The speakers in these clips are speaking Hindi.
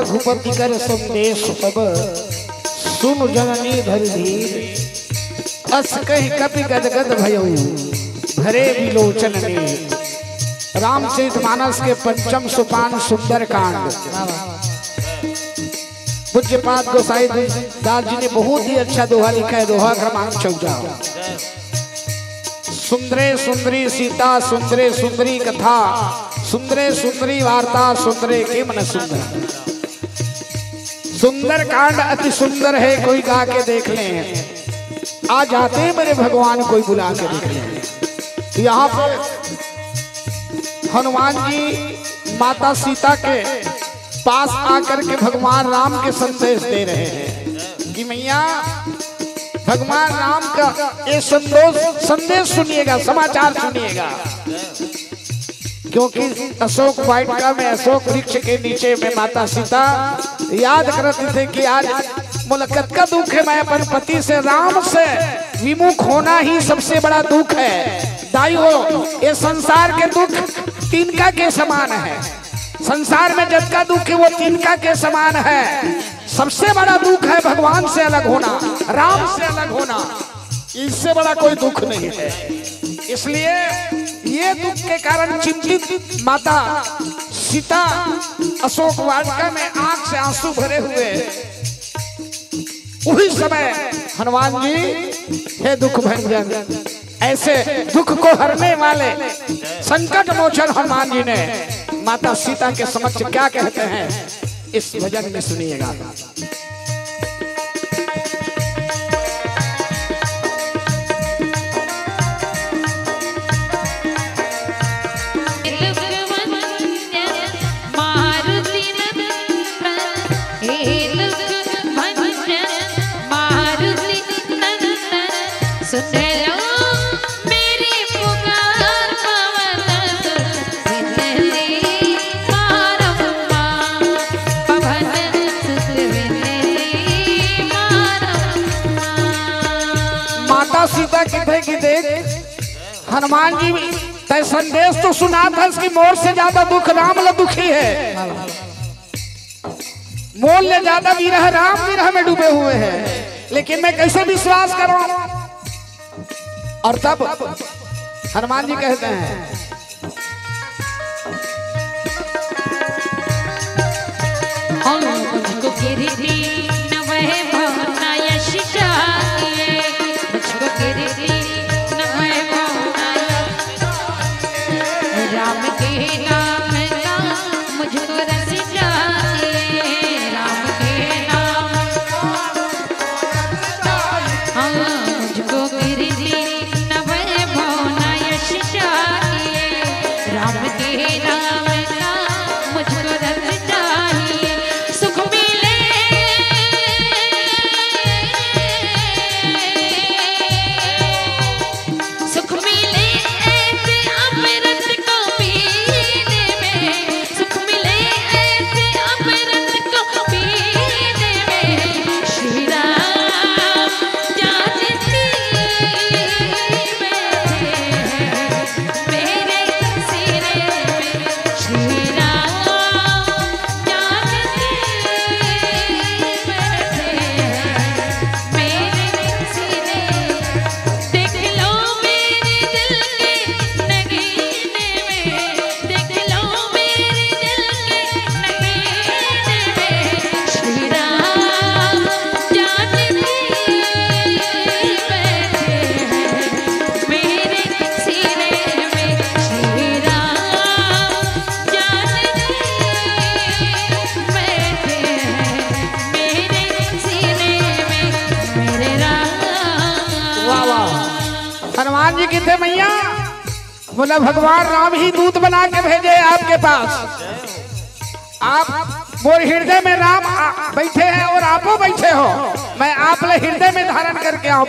रघुपति कर संदेश सब सुन जननी धर धीर अस कहि कपि गदगद भयउ भरे विलोचन में। रामचरितमानस के पंचम सोपान सुंदर कांड। पूज्यपाद गोसाई दास जी ने बहुत ही अच्छा दोहा लिखा है। दोहा क्रमांक 14। सुंदरे सुंदरी सीता सुंदरे सुंदरी कथा सुंदरे सुंदरी वार्ता सुंदरे के मन सुंदर। सुंदर कांड अति सुंदर है, कोई गा के देख ले। आ जाते मेरे भगवान कोई बुला के देख ले। यहाँ पर हनुमान जी माता सीता के पास आकर के भगवान राम के संदेश दे रहे हैं कि मैया भगवान राम का ये संदेश सुनिएगा, समाचार सुनिएगा। क्योंकि अशोक वाटिका में अशोक वृक्ष के नीचे में माता सीता याद करते थे कि आज मुलाकात का दुख है। मैं अपन पति से राम से विमुख होना ही सबसे बड़ा दुख है। दाई हो ये संसार के दुख तिनका के समान है। संसार में जितना दुख है वो तिनका के समान है। सबसे बड़ा दुख है भगवान से अलग होना, राम से अलग होना। इससे बड़ा कोई दुख नहीं है। इसलिए ये दुख के कारण चिंतित माता सीता अशोक वाटिका में आंख से आंसू भरे हुए। उसी समय हनुमान जी हे दुख भंजन, ऐसे दुख को हरने वाले संकट मोचन हनुमान जी ने माता सीता के समक्ष क्या कहते हैं इस भजन में सुनिएगा। सीता कहते कि देख हनुमान जी तय संदेश तो सुना था, इसकी मोर से ज्यादा दुख राम ल दुखी है। मोर ले ज्यादा विरह राम विरह में डूबे हुए हैं, लेकिन मैं कैसे विश्वास करूं। और तब हनुमान जी कहते हैं राम के नाम का मुझको रस चाहिए। राम के नाम मुझको गिरली न वैभव न यश चाहिए। राम के नाम का मुझको रस चाहिए। सुख मिले सुख मिले ऐसे अमृत को पीने में। सुख मिले ऐसे अमृत को पीने में। श्री राम जानती बैठे हैं मेरे सीने में। श्री राम जानती बैठे हैं मेरे सीने। देख लो मेरे दिल के नगीने में। देख लो मेरे दिल के नगीने में। श्री राम जानती बैठे हैं मेरे सीने में। श्री राम जानती बैठे हैं मेरे सीने में। मेरे राम। वाह वाह। हनुमान जी कितने मैया बोला भगवान राम ही दूत बना के भेजे आपके पास। आप मोर हृदय में राम बैठे हैं और आपो बैठे हो। मैं आप ले हृदय में धारण करके आऊं।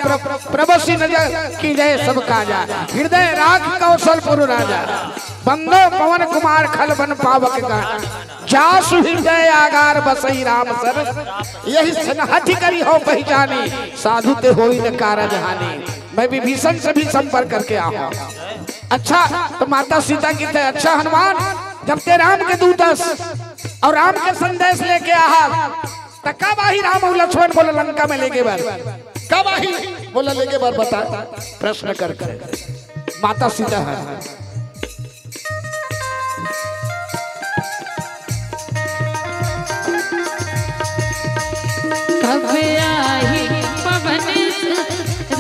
प्रभसी नजर की जय सब काजा। हृदय राग कौशलपुर राजा। बंदो पवन कुमार खल बन पावक गान। जासु हृदय आगार बसई राम सर। यही सनहति करी हो पहचानी। साधु ते होई न कारज हानि। मैं विभीषण से भी संपर्क करके आऊं। अच्छा तो माता सीता की थे अच्छा हनुमान जब ते राम के दूतस और राम के संदेश लेके आहा तो कब आही राम और लक्ष्मण बोले लंका में लेके बार कब आही बोला लेके बार बता प्रश्न कर माता सीता है कब आही पवन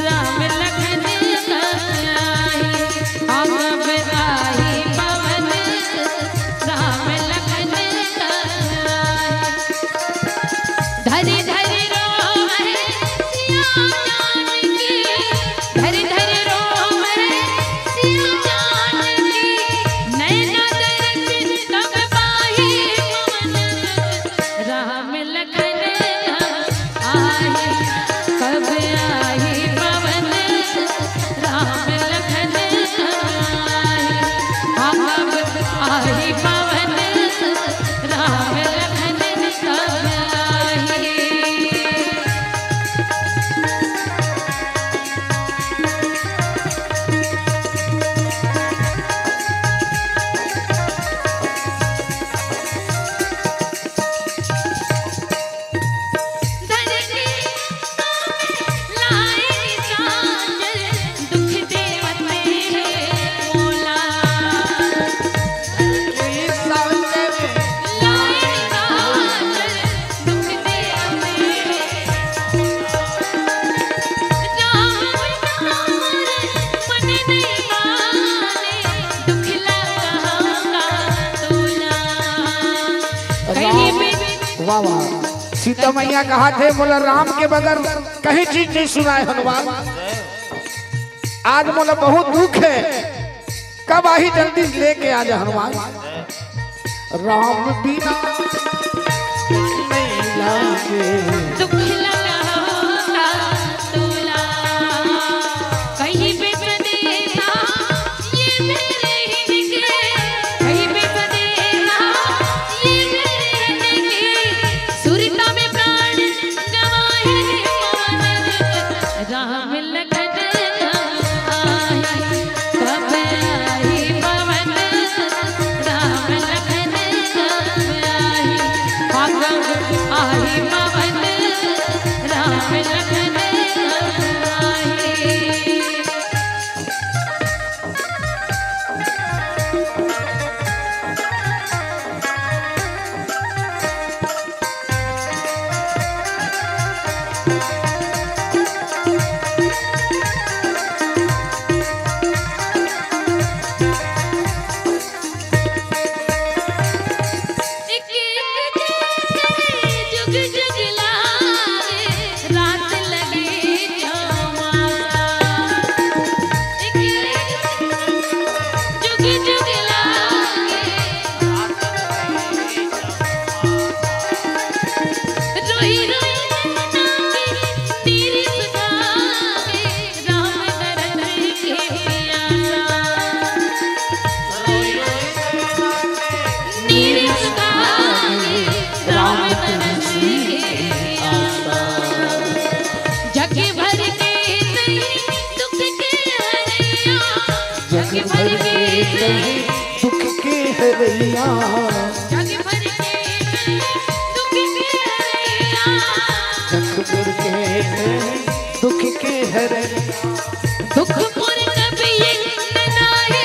राम लखन आई हम कब आही पवन राम लखन आई धरि धरि रोवे सिया जानकी धरि धरि रोवे सिया जानकी नैना दर्शन तब पाही पवन राम लखन आई कब आही पवन राम लखन आई हम कब आही पवन राम लखन कब आई धरती लाए चांचल दुख देवते मोला लाए चांचल दुख देवते राम मन नहीं माने दुख लगा तोला कहीं भी वाह वाह सीता मैया कहा थे बोला राम के बगैर कहीं चीज नहीं सुनाए हनुमान आज बोला बहुत दुख है कब आही जल्दी लेके आ जा हनुमान राम बिना नहीं लागे दुख लगा तोला कहीं पे सदेना ये मेरे हिंदके कहीं पे सदेना ये मेरे हिंदके सुरता में प्राण गवाए पवन राम लखन आई कब आई पवन राम लखन आई कब आई पवन राम लखन आई जुग जुग लागे रात लगे चौमासा जुग जुग लागे रोई रोई नाचे तेरी सुधागे राम दरद के प्यासा रोई रोई तेरी सुधागे राम दरद के प्यासा जग भर के सही दुख के हरिया जग भर के सही दुख के हरिया जग भर के सही दुख के हरिया जग भर के दुख के हरिया दुख पुर कभी नहीं पवन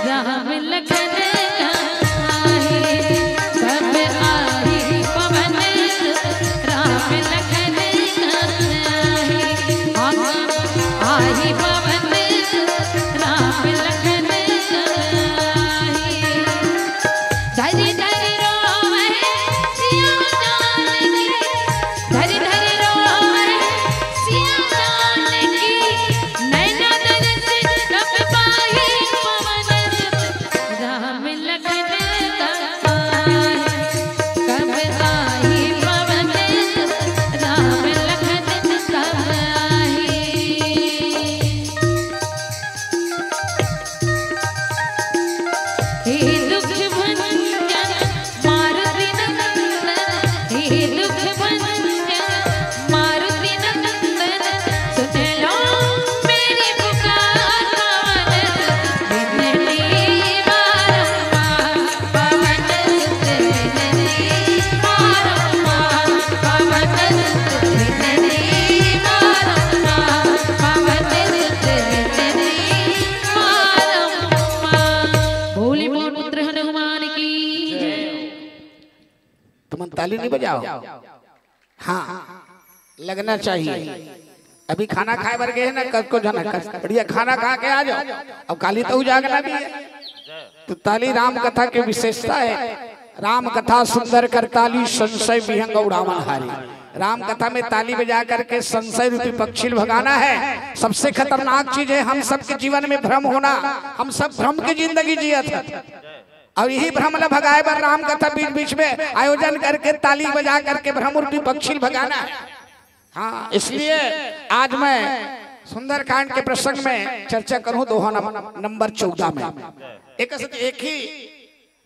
राम लखन आई कब आई पवन राम लखन आई हम आई पवन राम लखन आई धरि धरि रोवे सिया जानकी धरि धरि रोवे सिया जानकी ताली नहीं बजाओ। हाँ लगना चाहिए। अभी खाना खाए बर गए ना, कल को जाना बढ़िया खाना खा के आ जाओ। अब काली तो जागना भी है, तो ताली राम कथा की विशेषता है। राम कथा सुंदर कर ताली, संशय विहंग उड़ावन हारी। राम कथा में ताली बजा करके संशय रूपी पक्षी भगाना है। सबसे खतरनाक चीज है हम सबके जीवन में भ्रम होना। हम सब भ्रम की जिंदगी जिया था, और यही भ्रम न भगाए पर राम कथा बीच बीच में आयोजन करके ताली बजा करके भ्रम रूपी पक्षी भगाना है। हाँ, इसलिए आज मैं सुंदरकांड के प्रसंग में चर्चा करूं दोहा नंबर 14 में। एक ही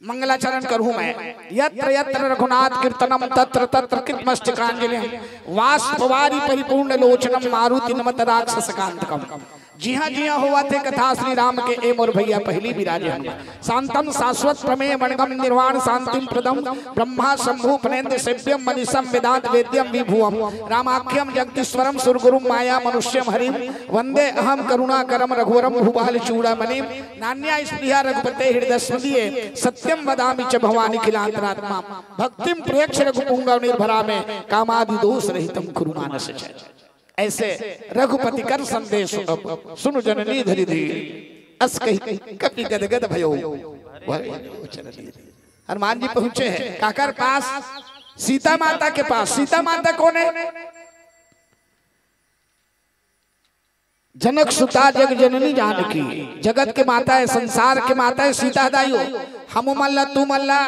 मंगलाचरण करूं मैं। यत्र यत्र रघुनाथ कीर्तनम तत्र तत्र कृतमस्तकांजलि वाष्पवारी परिपूर्ण लोचनम मारुति नमत राक्षस कांतकम। जी हाँ हुआ थे कथा श्री राम के ए मोर भैया पहली विराजे हम। शांतम शाश्वत प्रमेय मणगम निर्वाण शांतिम प्रदम ब्रह्मा शंभु फनेन्द्र सेव्यम मनीषम वेदांत वेद्यम विभुवम रामाख्यम जगदीश्वरम सुरगुरुम माया मनुष्यम हरिम वंदे अहम करुणाकरम रघुवरम भूपाल चूड़ामणिम नान्या स्पृहा रघुपते हृदय स्मृतिये सत्यम वदामि च भवानी किलांतरात्मा भक्तिम प्रेक्ष रघुपुंगव निर्भरा में कामादि दोष रहितम कुरु मानस च। ऐसे रघुपति कर संदेश सुनु जननी धरि धीर अस कही कपि गदगद भयो। हनुमान जी पहुंचे हैं काकर पास, सीता माता के पास। सीता माता कौन है? जनक सुता जग जननी जानकी, जगत के माता है, संसार के माता है सीता दाइयो। हम मल्ला तू मल्ला,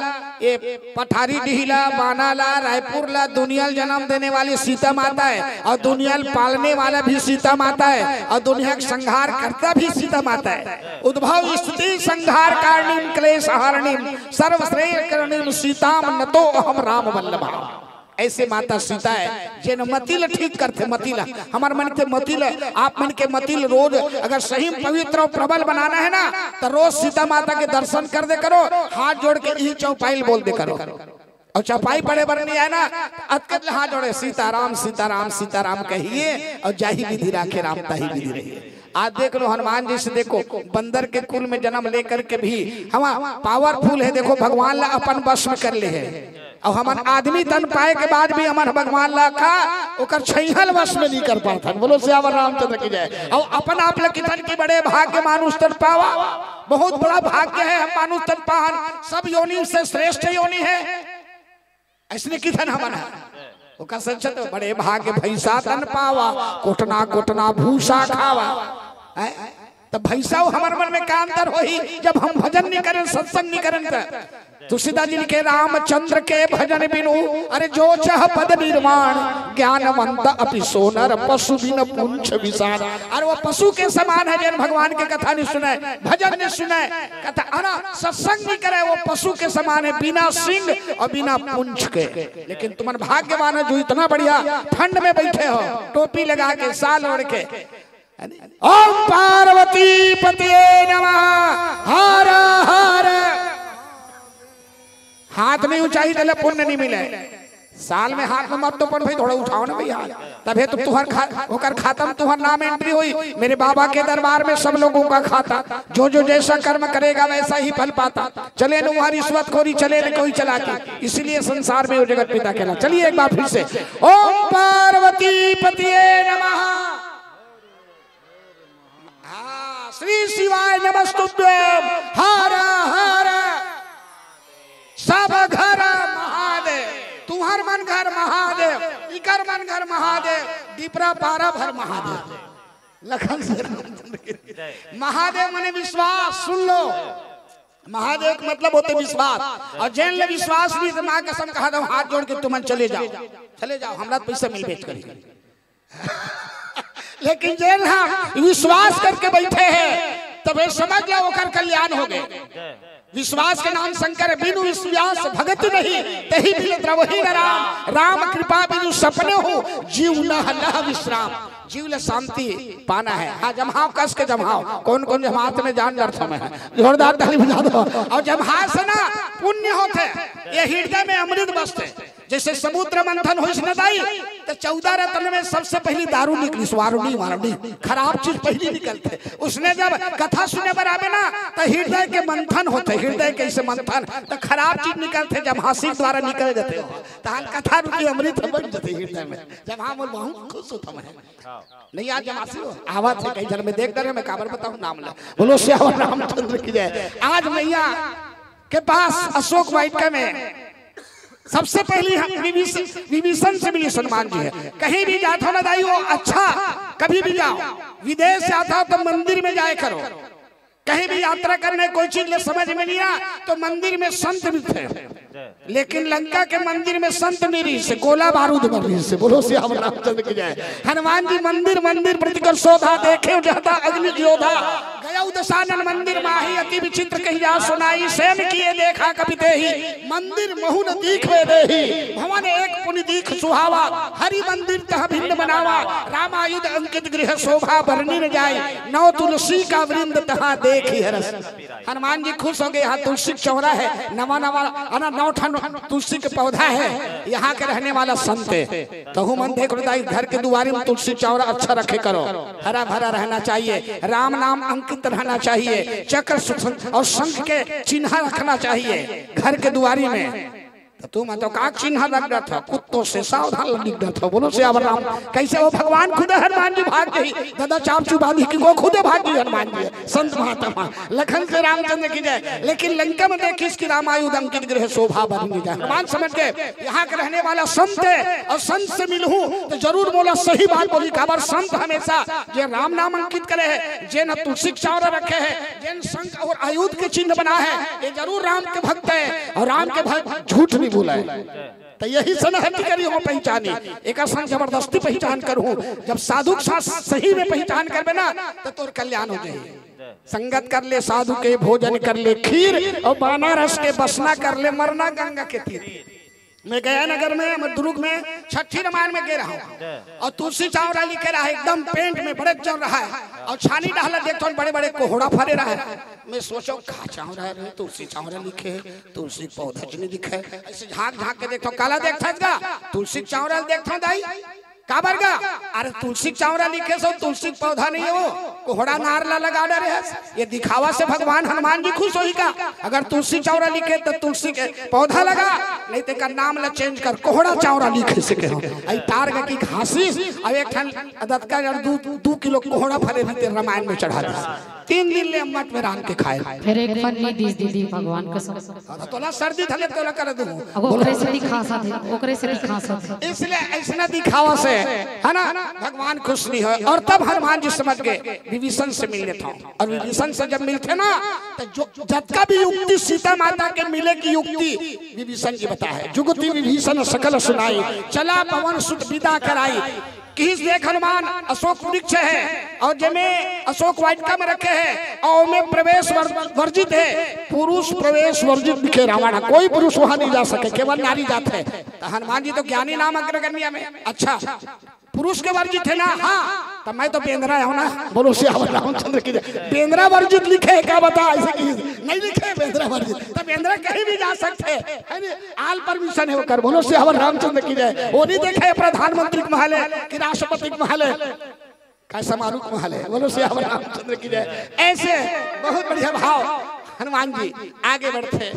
ये पठारी डिहिला बानाला रायपुर ला दुनिया जन्म देने वाली सीता माता है, और दुनिया पालने वाला भी सीता माता है, और दुनिया का संहार करता भी सीता माता है। उद्भव स्थिति संहार कारणीम क्लेश हारणीम सर्वश्रेय करणीम सीताम नतो अहम राम वल्लभा। ऐसे माता सीता है जिन मतिल ठीक करते। मतिल हमारे मन के मतिल, आप मन के मतिल रोज अगर सही पवित्र और प्रबल बनाना है ना, तो रोज सीता माता के दर्शन कर दे करो, हाथ जोड़ के यही चौपाई बोल दे करो। और चौपाई पड़े बर नहीं है ना, अतकत हाथ जोड़े सीताराम सीताराम सीताराम कहिए, और जाही विधि राखे राम ताही विधि रहिए। आज देख लो हनुमान जी से, देखो बंदर के कुल में जन्म लेकर के भी हम पावरफुल है। देखो भगवान ला अपन बस में कर ले है, और हमारे आदमी तन पाए के बाद भी हमारे भगवान ला का ओकर छैहल वश में नहीं कर पाता। बोलो सियावर रामचंद्र की जय। और अपन आप लोग कितन की बड़े भाग्य मानुष तन पावा, बहुत बड़ा भाग्य है हम मानुष तन पाहन, सब योनि से श्रेष्ठ योनि है। ऐसने कितन हमारा ओका संचत बड़े भाग्य भैसा तन पावा, कोटना कोटना भूसा खावा। तब भैसा हमारे मन में का अंतर हो ही जब हम भजन नहीं करें, सत्संग नहीं करें। तुलसीदास जी लिखे रामचंद्र के भजन बिनु अरे जो चाह पद निर्माण ज्ञानवंत अपि सोनर पशु बिन पुंछ विसार। अरे वो पशु के समान है जिन भगवान के कथा नहीं सुने, भजन नहीं सुने, कथा अना सत्संग नहीं करे, वो पशु के समान है बिना सिंग और बिना पुंछ के। लेकिन तुम्हारे भाग्यवान है जो इतना बढ़िया ठंड में बैठे हो, टोपी लगा के साल ओढ़ के। ओम पार्वती पतिये नमः हर हर। हाथ नहीं ऊंचाई दले पुण्य नहीं मिले। साल में हाथ में मत तो पर भाई थोड़ा उठाओ ना भैया, तभी तो तुहर होकर खातम तुहर नाम एंट्री हुई। मेरे बाबा के दरबार में सब लोगों का खाता, जो जो जैसा कर्म करेगा वैसा ही फल पाता। चले न वहां रिश्वतखोरी, चले न कोई चला के, इसलिए संसार में वो जगत पिता कहला। चलिए एक बार फिर से ओम पार्वती पतिये नमः। श्री शिवाय नमस्तुभ्यं हर हर। सब घर महादेव, तुहर मन घर महादेव, इकर मन घर महादेव, दीपरा पारा भर महादेव। लखन से रामचंद्र के महादेव माने विश्वास। सुन लो, महादेव का मतलब होते विश्वास। और जैन ले विश्वास भी तो मां कसम कहा था, हाथ जोड़ के तुम चले जाओ, चले जाओ, हमरा पैसा मिल बेच करेंगे। लेकिन जैन विश्वास करके बैठे हैं तब समझ लो ओकर कल्याण हो गए। विश्वास के नाम शंकर, बिनु विश्वास भगत नहीं, तही बिन द्रवही न राम। राम कृपा बिनु सपने हो, जीव न लह विश्राम। जीव ले शांति पाना है। हाँ जमाओ, कस के जमाओ। कौन कौन जमात में जान डर समय है, जोरदार ताली बजा दो। और जमा से ना पुण्य होते, ये हृदय में अमृत बसते। जैसे समुद्र मंथन हो नदाई, तो 14 रत्न में सबसे पहली दारू निकली, स्वारुणी वारुणी, खराब चीज पहली निकलते। उसने जब कथा सुने पर आवे ना तो हृदय के मंथन होते, हृदय के ऐसे मंथन तो खराब चीज निकलते। जब हंसी द्वारा निकल जाते तो कथा रूपी अमृत बन जाते हृदय में। जब हाँ बोल बहुत खुश होता मैं नहीं आज जमासी हो आवाज से कई जन में देख रहे मैं काबर बताऊं नाम ले बोलो श्याम रामचंद्र की जय। आज मैया के पास अशोक वाटिका में सबसे पहली विभीषण से मिली हनुमान जी है। कहीं भी जाता हो ना दाई हो अच्छा, कभी भी जाओ विदेश से आता हो तो मंदिर में जाए करो। कहीं भी यात्रा करने कोई चीज समझ में नहीं आ तो मंदिर में संत भी थे, लेकिन लंका के मंदिर में संत नहीं रही से गोला बारूद बन रही से। बोलो श्याम रामचंद्र की जय। हनुमान जी मंदिर मंदिर प्रतिकर शोधा देखे जाता अग्नि योधा गया दशानन मंदिर माही अति विचित्र कही जा सुनाई सेन किए देखा कभी ते ही मंदिर महुन दीखवे देही भवन एक पुनि दीख सुहावा हरि मंदिर तह भिन्न बनावा रामायुध अंकित गृह शोभा बरनी न जाए नौ तुलसी का वृंद तहा देखी हरस। हनुमान जी खुश हो गए। यहाँ तुलसी चौरा है, नवा नवा नौ तुलसी के पौधा है, यहाँ के रहने वाला संत है। कहूँ मन देख घर के दुआरे में तुलसी चौरा अच्छा रखे करो, हरा भरा रहना चाहिए, राम नाम अंकित रहना चाहिए, चक्र और शंख के चिन्ह रखना चाहिए घर के दुआरी में। तो तुम तो का चिन्ह लग रहा था, कुत्तों से सावधान लग रहा था। बोलो श्याम राम। कैसे वो भगवान खुद हनुमान जी भाग गई, दादा चाप चुबादी की वो खुद भाग गई हनुमान जी, संत महात्मा लखन से रामचंद्र की जय। लेकिन लंका में देखी इसकी रामायुध अंकित गृह शोभा बनी जाए। हनुमान समझ गए यहाँ के रहने वाला संत है और संत से मिलूं तो जरूर बोला सही बात बोली। काबर संत हमेशा जे राम नाम अंकित करे है, जे न तुलसी चौरा रखे है, जे शंख और आयुध के चिन्ह बना है, ये जरूर राम के भक्त है और राम के भक्त झूठ नहीं बोला है। तो यही सनहती करी हो पहचानी एक संग जबरदस्ती पहचान करूं। जब साधु सही में पहचान करबे ना तो तोर कल्याण हो जाए। संगत कर ले साधु के भोजन कर ले खीर और बनारस के बसना कर ले मरना गंगा के तीर। मैं गया नगर में दुर्ग में छठी रामायण में गए रहा हूँ और तुलसी चौरा लिखे रहा है, एकदम पेंट में बड़े चल रहा है और छानी डाला देखता बड़े बड़े कोहड़ा फरे रहा है। मैं सोचो कहा चौरा है, तुलसी चौरा लिखे है, तुलसी पौधा नहीं दिखे। ऐसे झाँक झाँक के देखता काला देखता तुलसी चौरा देखता दाई काबर का अरे तुलसी चौरा लिखे सो तुलसी पौधा नहीं हो, कोहड़ा नारला लगा डरे है। ये दिखावा से भगवान हनुमान जी खुश होई का। अगर तुलसी चौरा लिखे तो तुलसी के पौधा लगा, नहीं तो का नाम ला चेंज कर कोहड़ा चौरा लिखे से कहो। आई तार की घासी अब एक ठन अदत का 2 किलो कोहड़ा फले रहते रामायण में चढ़ा दिया। 3 दिन ले अम्मट में राम के खाए। फिर एक पन्नी दीदी भगवान कसम तोला सर्दी थले तोला कर दूं ओकरे से दिखा थे, ओकरे से दिखा थे। इसलिए ऐसा दिखावा से है ना भगवान खुश नहीं हो। और तब हनुमान जी समझ गए विभीषण से मिलने था। और विभीषण से जब मिलते ना तो जब का भी युक्ति सीता माता के मिले की युक्ति विभीषण जी बता है। जुगति विभीषण सकल सुनाई चला पवन सुत विदा कराई। किस देख हनुमान अशोक वृक्ष है और जमे अशोक वाटिका में रखे हैं और में प्रवेश वर्जित है, पुरुष प्रवेश वर्जित दिखे रावण। कोई पुरुष वहां नहीं जा सके, केवल नारी जाते हैं। तो हनुमान जी तो ज्ञानी नाम अग्रगण्य में अच्छा पुरुष के वर्जित है ना। हाँ तो मैं तो बेंद्रा हूं ना। बोलो श्याम रामचंद्र की जय। बेंद्रा वर्जित लिखे है क्या बता, ऐसे की नहीं लिखे बेंद्रा वर्जित। तो बेंद्रा कहीं भी जा सकते हैं, आल परमिशन है वो कर। बोलो श्याम रामचंद्र की जय। वो नहीं देखे प्रधानमंत्री के महल है कि राष्ट्रपति के महल है का समारोह के महल है। बोलो श्याम रामचंद्र की जय। ऐसे बहुत बढ़िया भाव हनुमान जी आगे बढ़ते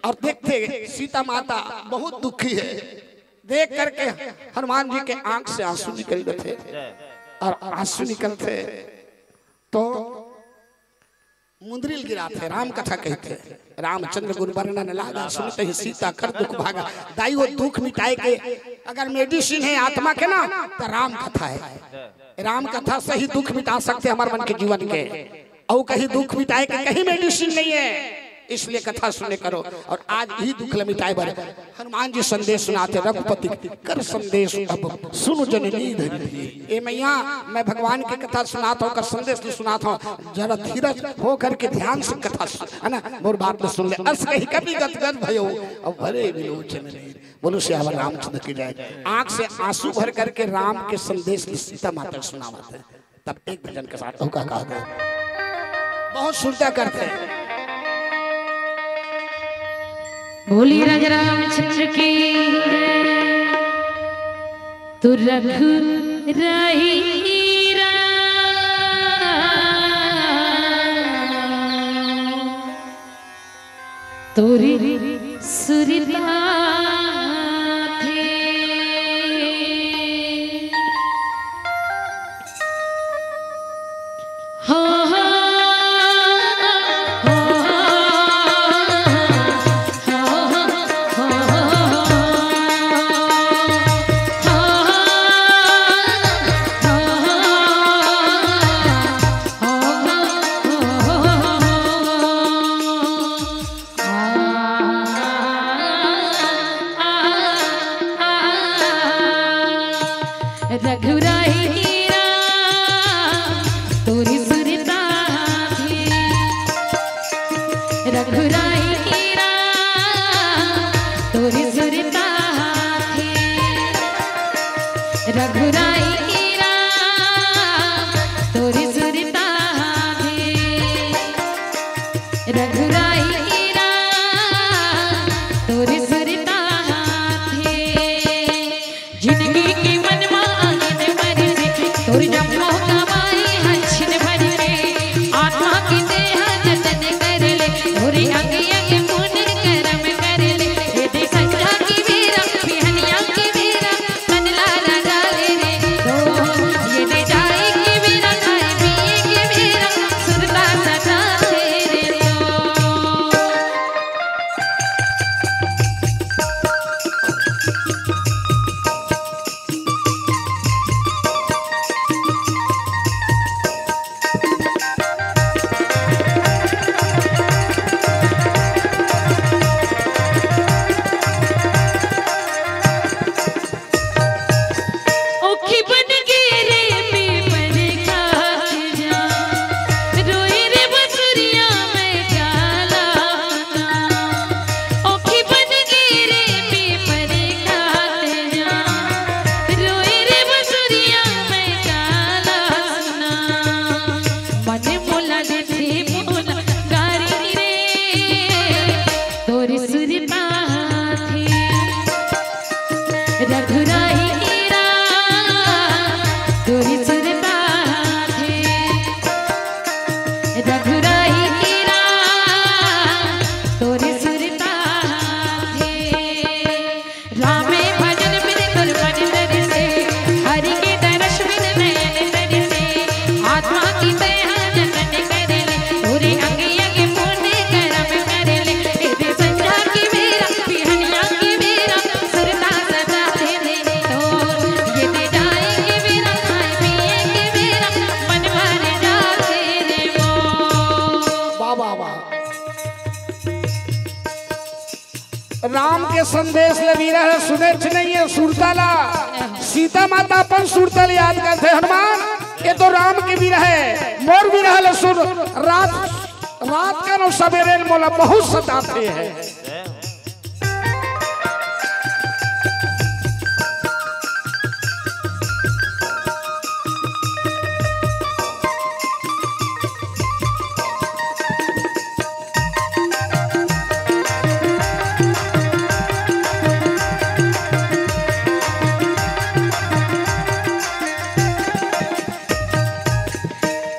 और देखते सीता माता बहुत दुखी है। देख करके हनुमान जी के आंख से आंसू निकल थे और आंसू निकलते तो मुंद्रिल गिराते राम कथा कहते। रामचंद्र गुरु वर्णन लागा सुनते ही सीता कर दुख भागा। दाई वो दुख मिटाए के अगर मेडिसिन है आत्मा के ना तो राम कथा है। राम कथा से ही दुख मिटा सकते हमारे मन के जीवन के, और कहीं दुख मिटाए के कहीं मेडिसिन नहीं है। इसलिए कथा सुने करो। और आज ही दुख मिटाए बारे हनुमान जी संदेश सुनाते रघुपति कर संदेश अब सुनो जननी धरी। ए मैया मैं भगवान की कथा सुनाता हूँ, कर संदेश सुनाता हूँ, जरा धीरज हो करके ध्यान से कथा है ना मोर बात में सुन ले। अस कहीं कभी गदगद भयो और भरे विलोचन नीर। बोलो श्याम रामचंद्र की जय। आंख से आंसू भर करके राम के संदेश की सीता माता सुनाते हैं। तब एक भजन के साथ कहा बहुत सुनता करते हैं। बोली राजा रामचंद्र की तू रघु रही तोरी सुरता थे रघुराई हीरा तोरी सुरता थी रघुराई हीरा तोरी सुरता थी रघुराई हीरा तोरी सुरता थी रघुराई हीरा तोरी सुरता थी जिंदगी की तोरी जम्मो कमाई हंसिन भर ले आत्मा की देह जतन कर ले तोरी अंग अंग पुण्य कर्म कर ले ये दे संजा की मेरा बिहनिया की मेरा मन लाला डाले रे तो ये दे जाए की मेरा खाए पिए की मेरा सुरता सदा तेरे तो रघुराई हीरा तोरी सुरता थी रघुराई हीरा तोरी सुरता थी रामे भजन बिन तुर मन दर से हरि के दर्श बिन नयन दर से आत्मा की देह जतन कर ले तोरे अंग अंग पुण्य कर्म कर ले तेरे संजा की मेरा बिहनिया की मेरा सुरता सदा तेरे तो ये दे जाएंगे मेरा खाए पिए के मेरा मन भर जा तेरे वो वाह वाह वाह। राम के संदेश लगी रहे सुने नहीं है सुरताला सीता माता अपन सुरतल याद करते हनुमान ये तो राम के भी रहे मोर भी रहे सुर रात रात का नो सवेरे मोला बहुत सताते हैं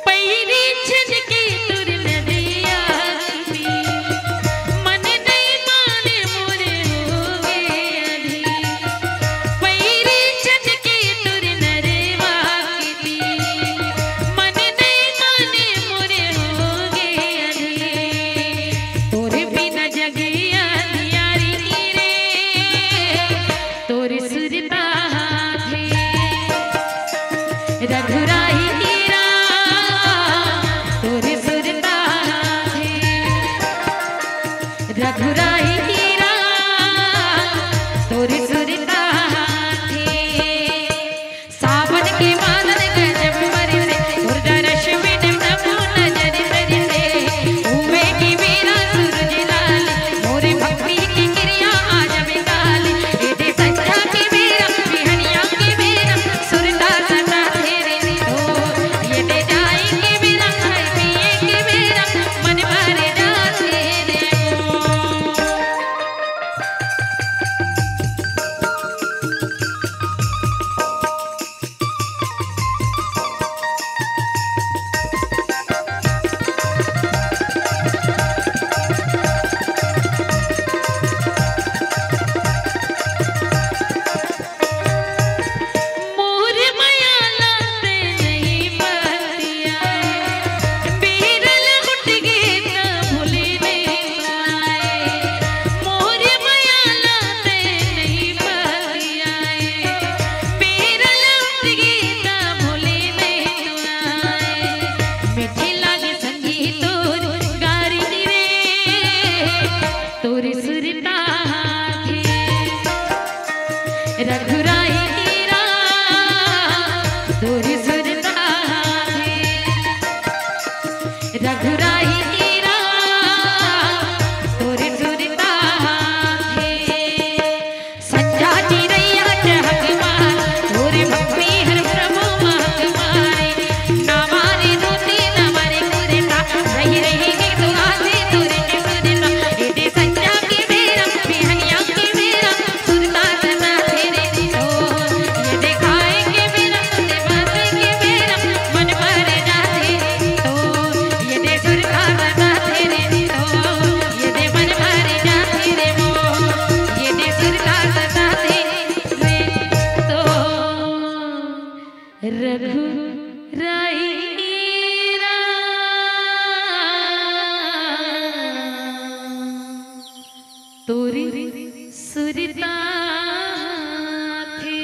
पैरी छन के तुर नदिया की मन नहीं माने मोरे होगे अधी पैरी छन के तुर नरवा की मन नहीं माने मोरे होगे अधी तोरे बिना जगिया दियारी रे तोरे सुरता थी रघुराई हीरा तोरी सुरता थी रघुराई हीरा तोरी सुरता थी सावन के बादल गजब बरसे और दर्श बिन प्रभु नजर बरसे उवे की मेरा सूरज लाल मोरे भक्ति की क्रिया आज बेकाल ये दे संजा की मेरा बिहनिया की मेरा सुरता सदा तेरे तो रघु राई तोरी सुरता थी।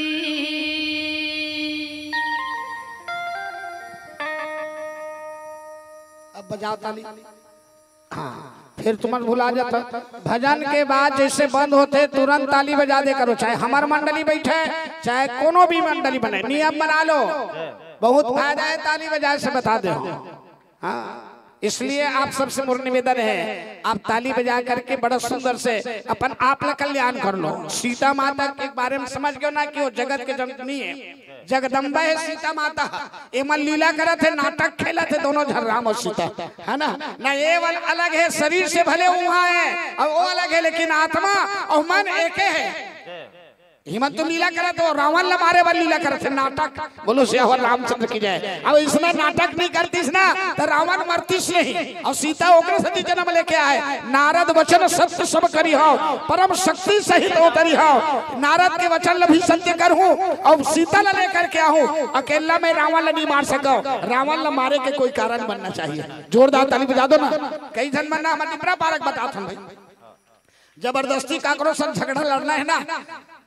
अब बजाओ ताली। हाँ फिर तुम्हें भुला जाता। भजन के बाद जैसे बंद होते तुरंत ताली बजा दे करो, चाहे हमार मंडली बैठे चाहे कोनो भी मंडली बने, नियम बना लो। बहुत फायदा है ताली बजाए से, बता दे। हाँ इसलिए आप सबसे मोर निवेदन है, आप ताली बजा करके बड़ा सुंदर से अपन आप ला कल्याण कर लो। सीता माता के बारे में समझ गयो ना कि वो जगत के जननी है, जगदम्बा है सीता माता। एमन लीला करे थे, नाटक खेला थे दोनों झर राम और सीता, है ना ये वाला अलग है, शरीर से भले वहाँ है और वो अलग है, लेकिन आत्मा और मन एक है। हिम्मत तो लीला करे तो रावण ला मारे वाली लीला करे थे, नाटक। बोलो सियावर रामचंद्र की जय। अब इसमें नाटक नहीं करतीस ना तो रावण मरतीस नहीं, और सीता ओकरे सती जन्म लेके आए। नारद वचन सत्य सब करी हो, परम शक्ति सहित उतरी हो। नारद के वचन ला भी सत्य करहूं और सीता ला लेकर के आऊं। अकेला में रावण ला नहीं मार सको, रावण ला मारे के कोई कारण बनना चाहिए। जोरदार ताली बजा दो ना। कई जन मन हमारे डिपरा पारक बता भाई, जबरदस्ती काकरो संग झगड़ा लड़ना है ना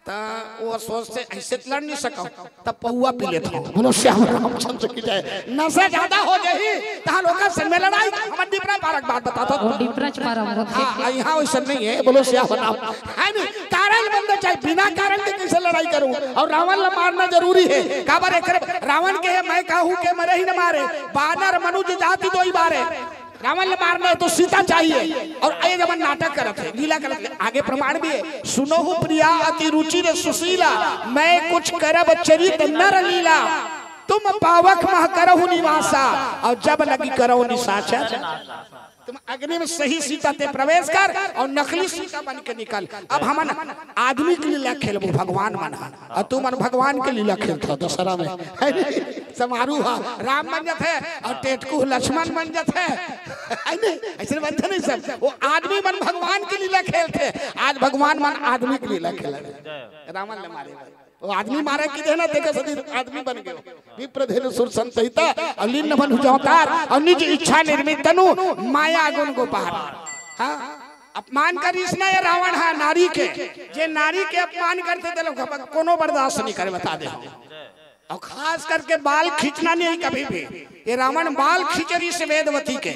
तो वो सोचते ऐसे लड़ नहीं सको, तब पौआ पी लेता हूँ। बोलो श्याम रामचंद्र की जय। नशा ज्यादा हो जाही तहां लोग संग में लड़ाई। हम डिपरा पारक बात बताता हूं, डिपरा पारक हां यहां वैसा नहीं है। बोलो श्याम राम है नहीं, कारण बंद चाहे, बिना कारण के कैसे लड़ाई करूं। और रावण ला मारना जरूरी है। काबर एक रावण के है मैं कहूं के मरे ही न मारे, बानर मनुष्य जाति दो ही बारे। रावण ने मारना है तो सीता चाहिए। और ये जब नाटक करते हैं, लीला करते हैं, आगे प्रमाण भी है। सुनो हो प्रिया अति रुचि रे सुशीला, मैं कुछ करब चरित नर लीला। तुम पावक मह करहु निवासा, और जब लगी करहु निशाचर। तुम अग्नि में सही सीता ते प्रवेश कर और नकली सीता बन के निकल। अब हम आदमी की लीला खेलबो, भगवान मन, और तू मन भगवान के लीला खेलता दशहरा में समारोह। राम बन जाते और टेटकू लक्ष्मण बन जाते, ऐसे बनते नहीं सब। वो आदमी मन भगवान की लीला खेलते, आज भगवान मन आदमी की लीला खेल। रावण ने मारे वो आदमी मारे की देना देखे सदी आदमी बन गयो। विप्रधेनु सुर संहिता और लीन बन अवतार और निज इच्छा निर्मित तनु माया गुण गोपार। हाँ अपमान करीस ना ये रावण है नारी के, जे नारी के अपमान करते थे लोग कोनो बर्दाश्त नहीं करे, बता दे। और खास करके बाल खींचना नहीं कभी भी। ये रावण बाल खींचरी से वेदवती के,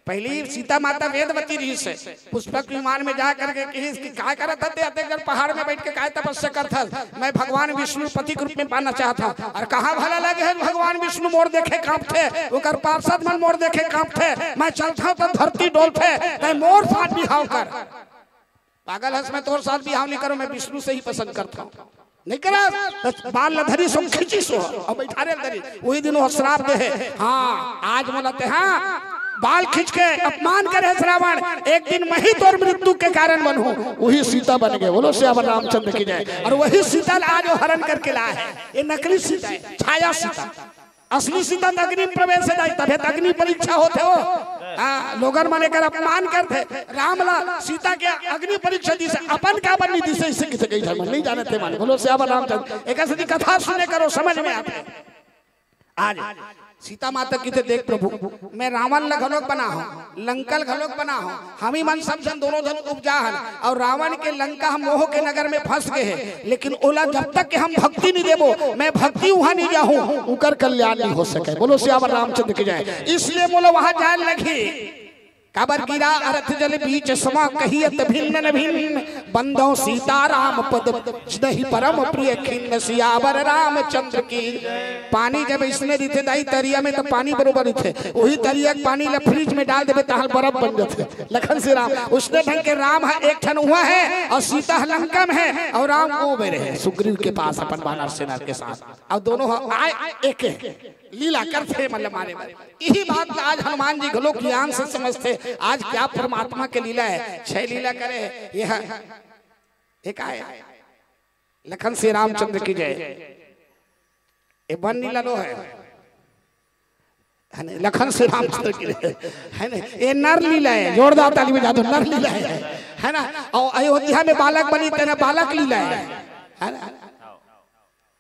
पहली सीता माता वेदवती रही से पुष्पक विमान में जा करके क्या करता थे, पहाड़ में बैठ के काय तपस्या करता, मैं भगवान विष्णु पति के रूप में पाना चाहता हूँ। और कहाँ भला लगे है भगवान विष्णु मोर देखे कांपते, वो कर पार्षद मन मोर देखे कांपते, मैं चलता हूँ तो धरती डोलते, मोर साथ बिहाव कर। पागल हंस मैं तोर साथ बिहाव नहीं करो, मैं विष्णु से ही पसंद करता हूँ। नहीं करा बाल धरी सो खींची सो और बैठा रे धरी, वही दिन वो श्राप दे है। हाँ आज बोलते हाँ बाल खींच के अपमान करे रावण, एक दिन मैं ही तोर मृत्यु के कारण बनूं, वही सीता बन गए। बोलो श्याम रामचंद्र की जय। और वही सीता आज हरण करके लाया है। ये नकली सीता है, छाया सीता। असली सीता अग्नि प्रवेश है, तभी अग्नि परीक्षा होते हो। हाँ लोगन माने कर अपमान करते, रामला सीता के अग्नि परीक्षा दी से अपन का बनी दी से, इससे किसे कही धर्म नहीं जानते माने। बोलो श्याम रामचंद्र। एक ऐसी कथा सुने करो समझ में आते। आज सीता माता की देख प्रभु, मैं रावण घलोक बना हूँ, लंकल घलोक बना हूँ, हम ही मन सब जन दोनों जन उपजा हन। और रावण के लंका हम मोह के नगर में फंस गए हैं, लेकिन ओला जब तक कि हम भक्ति नहीं देबो, मैं भक्ति वहां नहीं जाऊं, उनकर कल्याण नहीं हो सके। बोलो श्याम रामचंद्र की जय। इसलिए बोलो वहां जान लगी। काबर गिरा अर्थ जल बीच समा कहियत भिन्न न भिन्न, बंदो सीताराम पद नहीं परम प्रिय खिन्न, सियावर रामचंद्र की। पानी जब इसने दी थे दाई तरिया में तो पानी बरोबर थे, वही तरिया पानी ला फ्रिज में डाल देवे तहाल बर्फ बन जाते। लखन से राम उसने ढंग के राम है एक ठन हुआ है, और सीता लंका में है, और राम वो मेरे है सुग्रीव के पास अपन वानर सेना के साथ। और दोनों आए एक लीला करते मतलब मारे मारे। यही बात आज हनुमान जी घलो ज्ञान से समझते। आज क्या परमात्मा के लीला है, छह लीला करे यह एक आए लखन से रामचंद्र की जय। ये वन लीला लो है लखन से रामचंद्र की है ना, ये नर लीला है। जोरदार ताली बजा दो, नर लीला है ना। और अयोध्या में बालक बनी तेरा बालक लीला है ना।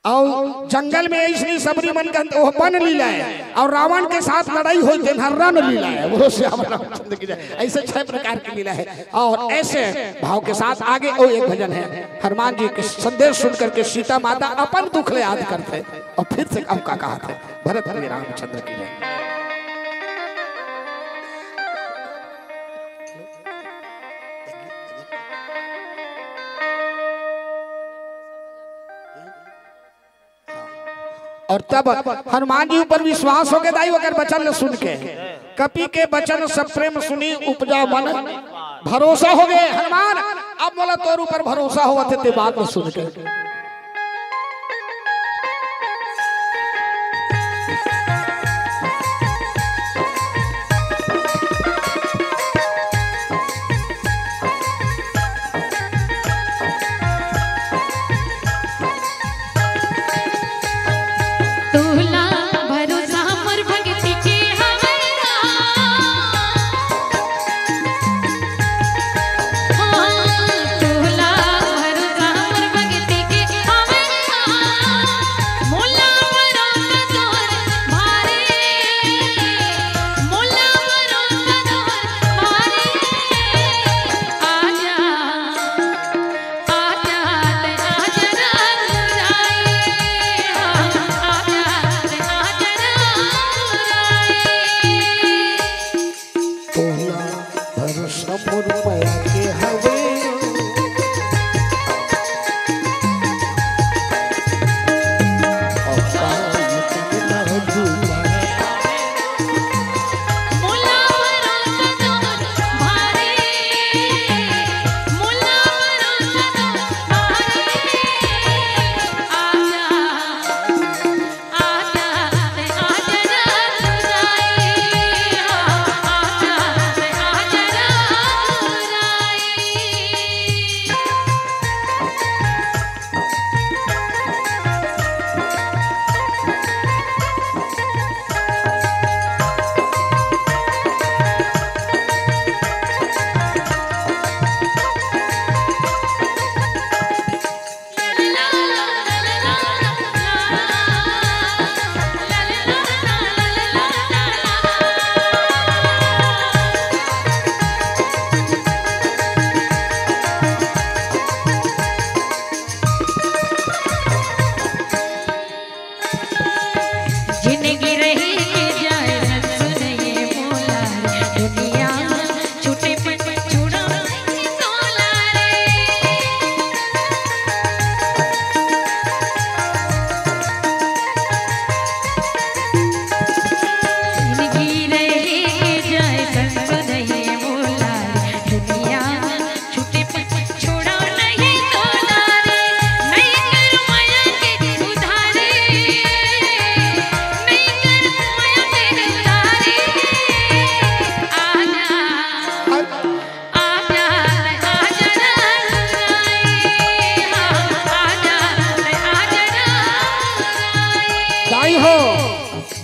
और जंगल में इसलिए सबरी मन का वो बन लीला है और रावण के साथ लड़ाई हुई थी हर्रन लीला है वो श्याम रामचंद्र की जय। ऐसे 6 प्रकार की लीला है और ऐसे भाव के साथ आगे वो एक भजन है हनुमान जी के संदेश सुन करके सीता माता अपन दुख ले याद करते और फिर से कम का कहा थे भरत हरि रामचंद्र की जय। और तब हनुमान जी ऊपर विश्वास हो गया दाई अगर वचन सुन के कपि के वचन सब प्रेम सुनी उपजा मन भरोसा हो गए हनुमान अब बोला तोर ऊपर भरोसा हुआ थे बात में सुन के।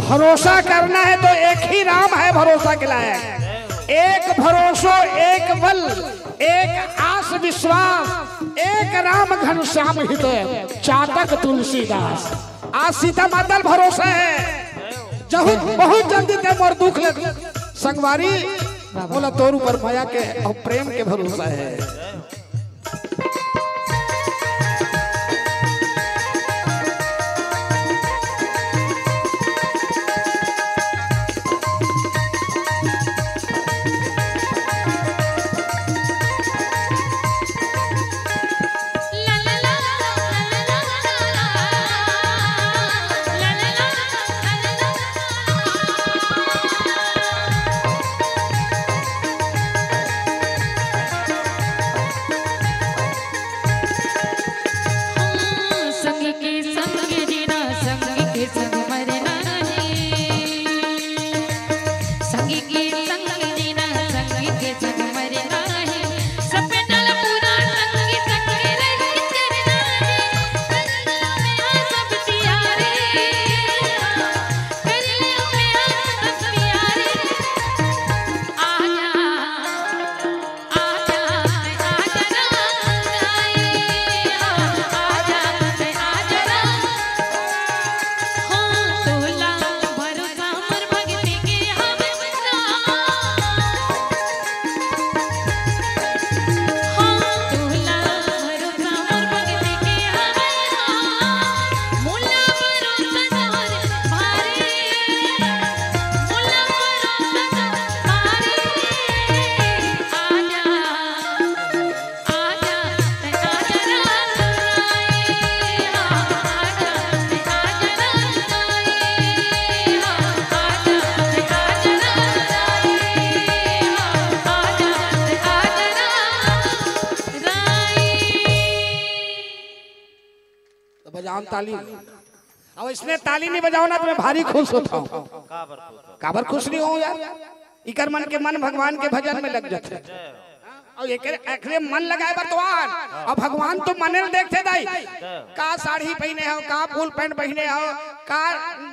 भरोसा करना है तो एक ही राम है भरोसा के लायक। एक भरोसो एक बल एक आस विश्वास एक राम घनश्याम हृदय चातक तुलसीदास। आज सीता माता भरोसा है जब बहुत जल्दी ते मोर दुख लग संगवारी बोला तोर ऊपर माया के और प्रेम के भरोसा है। हम ताली, अब इसने ताली नहीं बजाओ ना तो मैं भारी खुश होता हूँ। काबर खुश नहीं हूँ यार, इकर मन के मन भगवान के भजन में लग जाते और एक मन लगाए बर्तमान। अब भगवान तो मनल देखते दाई, का साड़ी पहने हो, का फुल पैंट पहने हो, का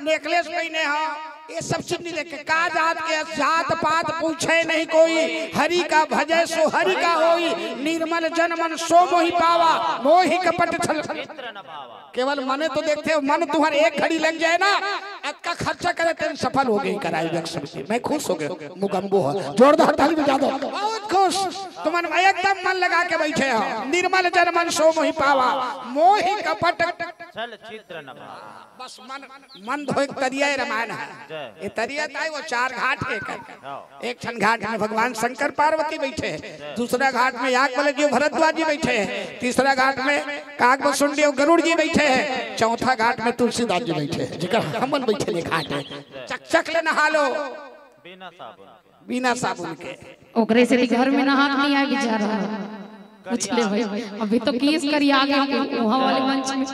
नेकलेस पहने हो, ये सब चीज नहीं देखे। का जात के जात पात पूछे नहीं कोई, हरि का भजे सो हरि का होई, निर्मल जन मन सो मोहि पावा, मोहि कपट छल। केवल मने तो देखते हो, मन तुम्हारे एक घड़ी लग जाए ना, का खर्चा करे तेरे सफल हो गई कराई व्यक्ति। मैं खुश हो गया, मुगम्बो है, जोरदार ताली बजा दो, बहुत खुश। तुम एकदम मन लगा के बैठे हो, निर्मल जन मन सो मोहि पावा, मोहि कपट छल चित्र न भावा। बस मन धो एक तरिया रामायण है, ये तरिया था वो 4 घाट के एक छन घाट में भगवान शंकर पार्वती बैठे हैं, दूसरा घाट में याज्ञवल्क्य भरद्वाज जी बैठे हैं, तीसरा घाट में काकभूषुंडी और गरुड़ जी बैठे हैं, चौथा घाट में तुलसीदास जी बैठे हैं, जिकर हमन बैठे ने घाट है। चक ले नहा लो बिना साबुन के, ओकरे से घर में नहा नहीं आए बेचारा। पूछ ले भाई, अभी तो केस करी आ गए वहां वाले मंच में।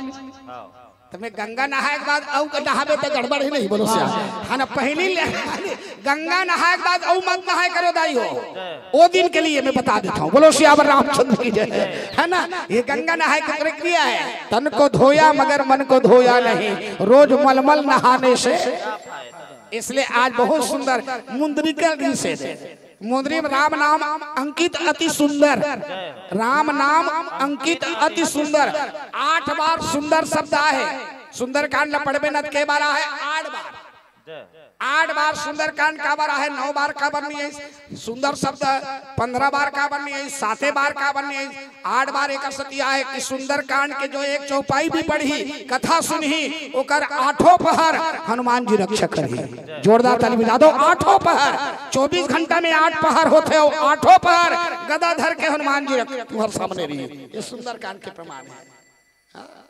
तुम्हें गंगा नहाए के बाद औ नहाबे तो गड़बड़ ही नहीं बोलो से है ना। पहली गंगा नहाए के बाद औ मत नहाए करो दाई हो, वो दिन के लिए मैं बता देता हूँ। बोलो सियावर रामचंद्र की जय, है ना। ये गंगा नहाए की प्रक्रिया है, तन को धोया मगर मन को धोया नहीं, रोज मलमल नहाने से। इसलिए आज बहुत सुंदर मुंदरी का विषय, मुंदरी में राम नाम अंकित अति सुंदर, राम नाम अंकित अति सुंदर। 8 बार सुंदर शब्द है, सुंदर कांड न पढ़बे न के बार है 8 बार, 8 बार सुंदर कांड का बार है, 9 बार का बनी है सुंदर शब्द, 15 बार का बनी है, 7 बार का बनी है, 8 बार एक सतिया है कि सुंदर कांड के जो एक चौपाई भी पढ़ी, कथा सुनही, ओकर 8 पहर हनुमान जी रक्षक करही। जोरदार ताली बजा दो। 8 पहर, 24 घंटा में 8 पहर होते हो, 8 पहर गदा धर के हनुमान जी तुम्हारे सामने रही। ये सुंदर कांड के प्रमाण है।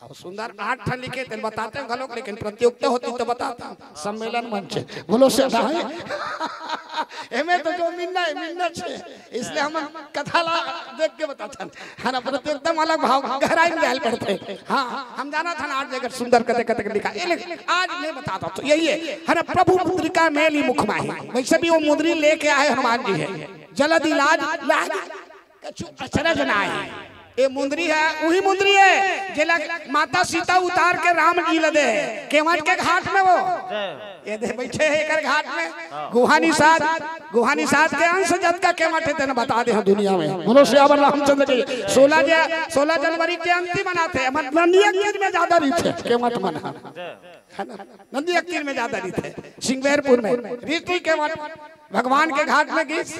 अब सुंदर 8 ठन लिखे थे बताते हैं घलोक, लेकिन प्रतियोगिता होती तो बताता हूं। सम्मेलन मंच बोलो से एमे तो जो मिलना है मिलना छे, इसलिए हम कथा ला देख के बताते हैं ना। प्रतियोगिता में अलग भाव गहराई में जाल पड़ते। हां हम जाना था ना 8 जगह सुंदर कते कते लिखा, आज मैं बताता हूं। तो यही है ना, प्रभु मुद्रिका मेली मुख माही, वैसे भी वो मुद्री लेके आए हनुमान जी है। जलद इलाज लाज कछु अचरज ना है, ये मुंदरी है, वही मुंदरी है जेला माता सीता उतार के राम जी लदे केवट के घाट में। वो ये दे बैठे है एकर घाट में, गुहानी साथ के अंश जत का केवट है तेने बता दे दुनिया में। बोलो सियावर रामचंद्र की। 16 जनवरी के अंतिम मनाते हैं, नंदी अकीर में ज्यादा रीत है केवट मना, है ना। नंदी अकीर में ज्यादा रीत है, सिंगवेरपुर में रीति केवट भगवान के घाट में गीत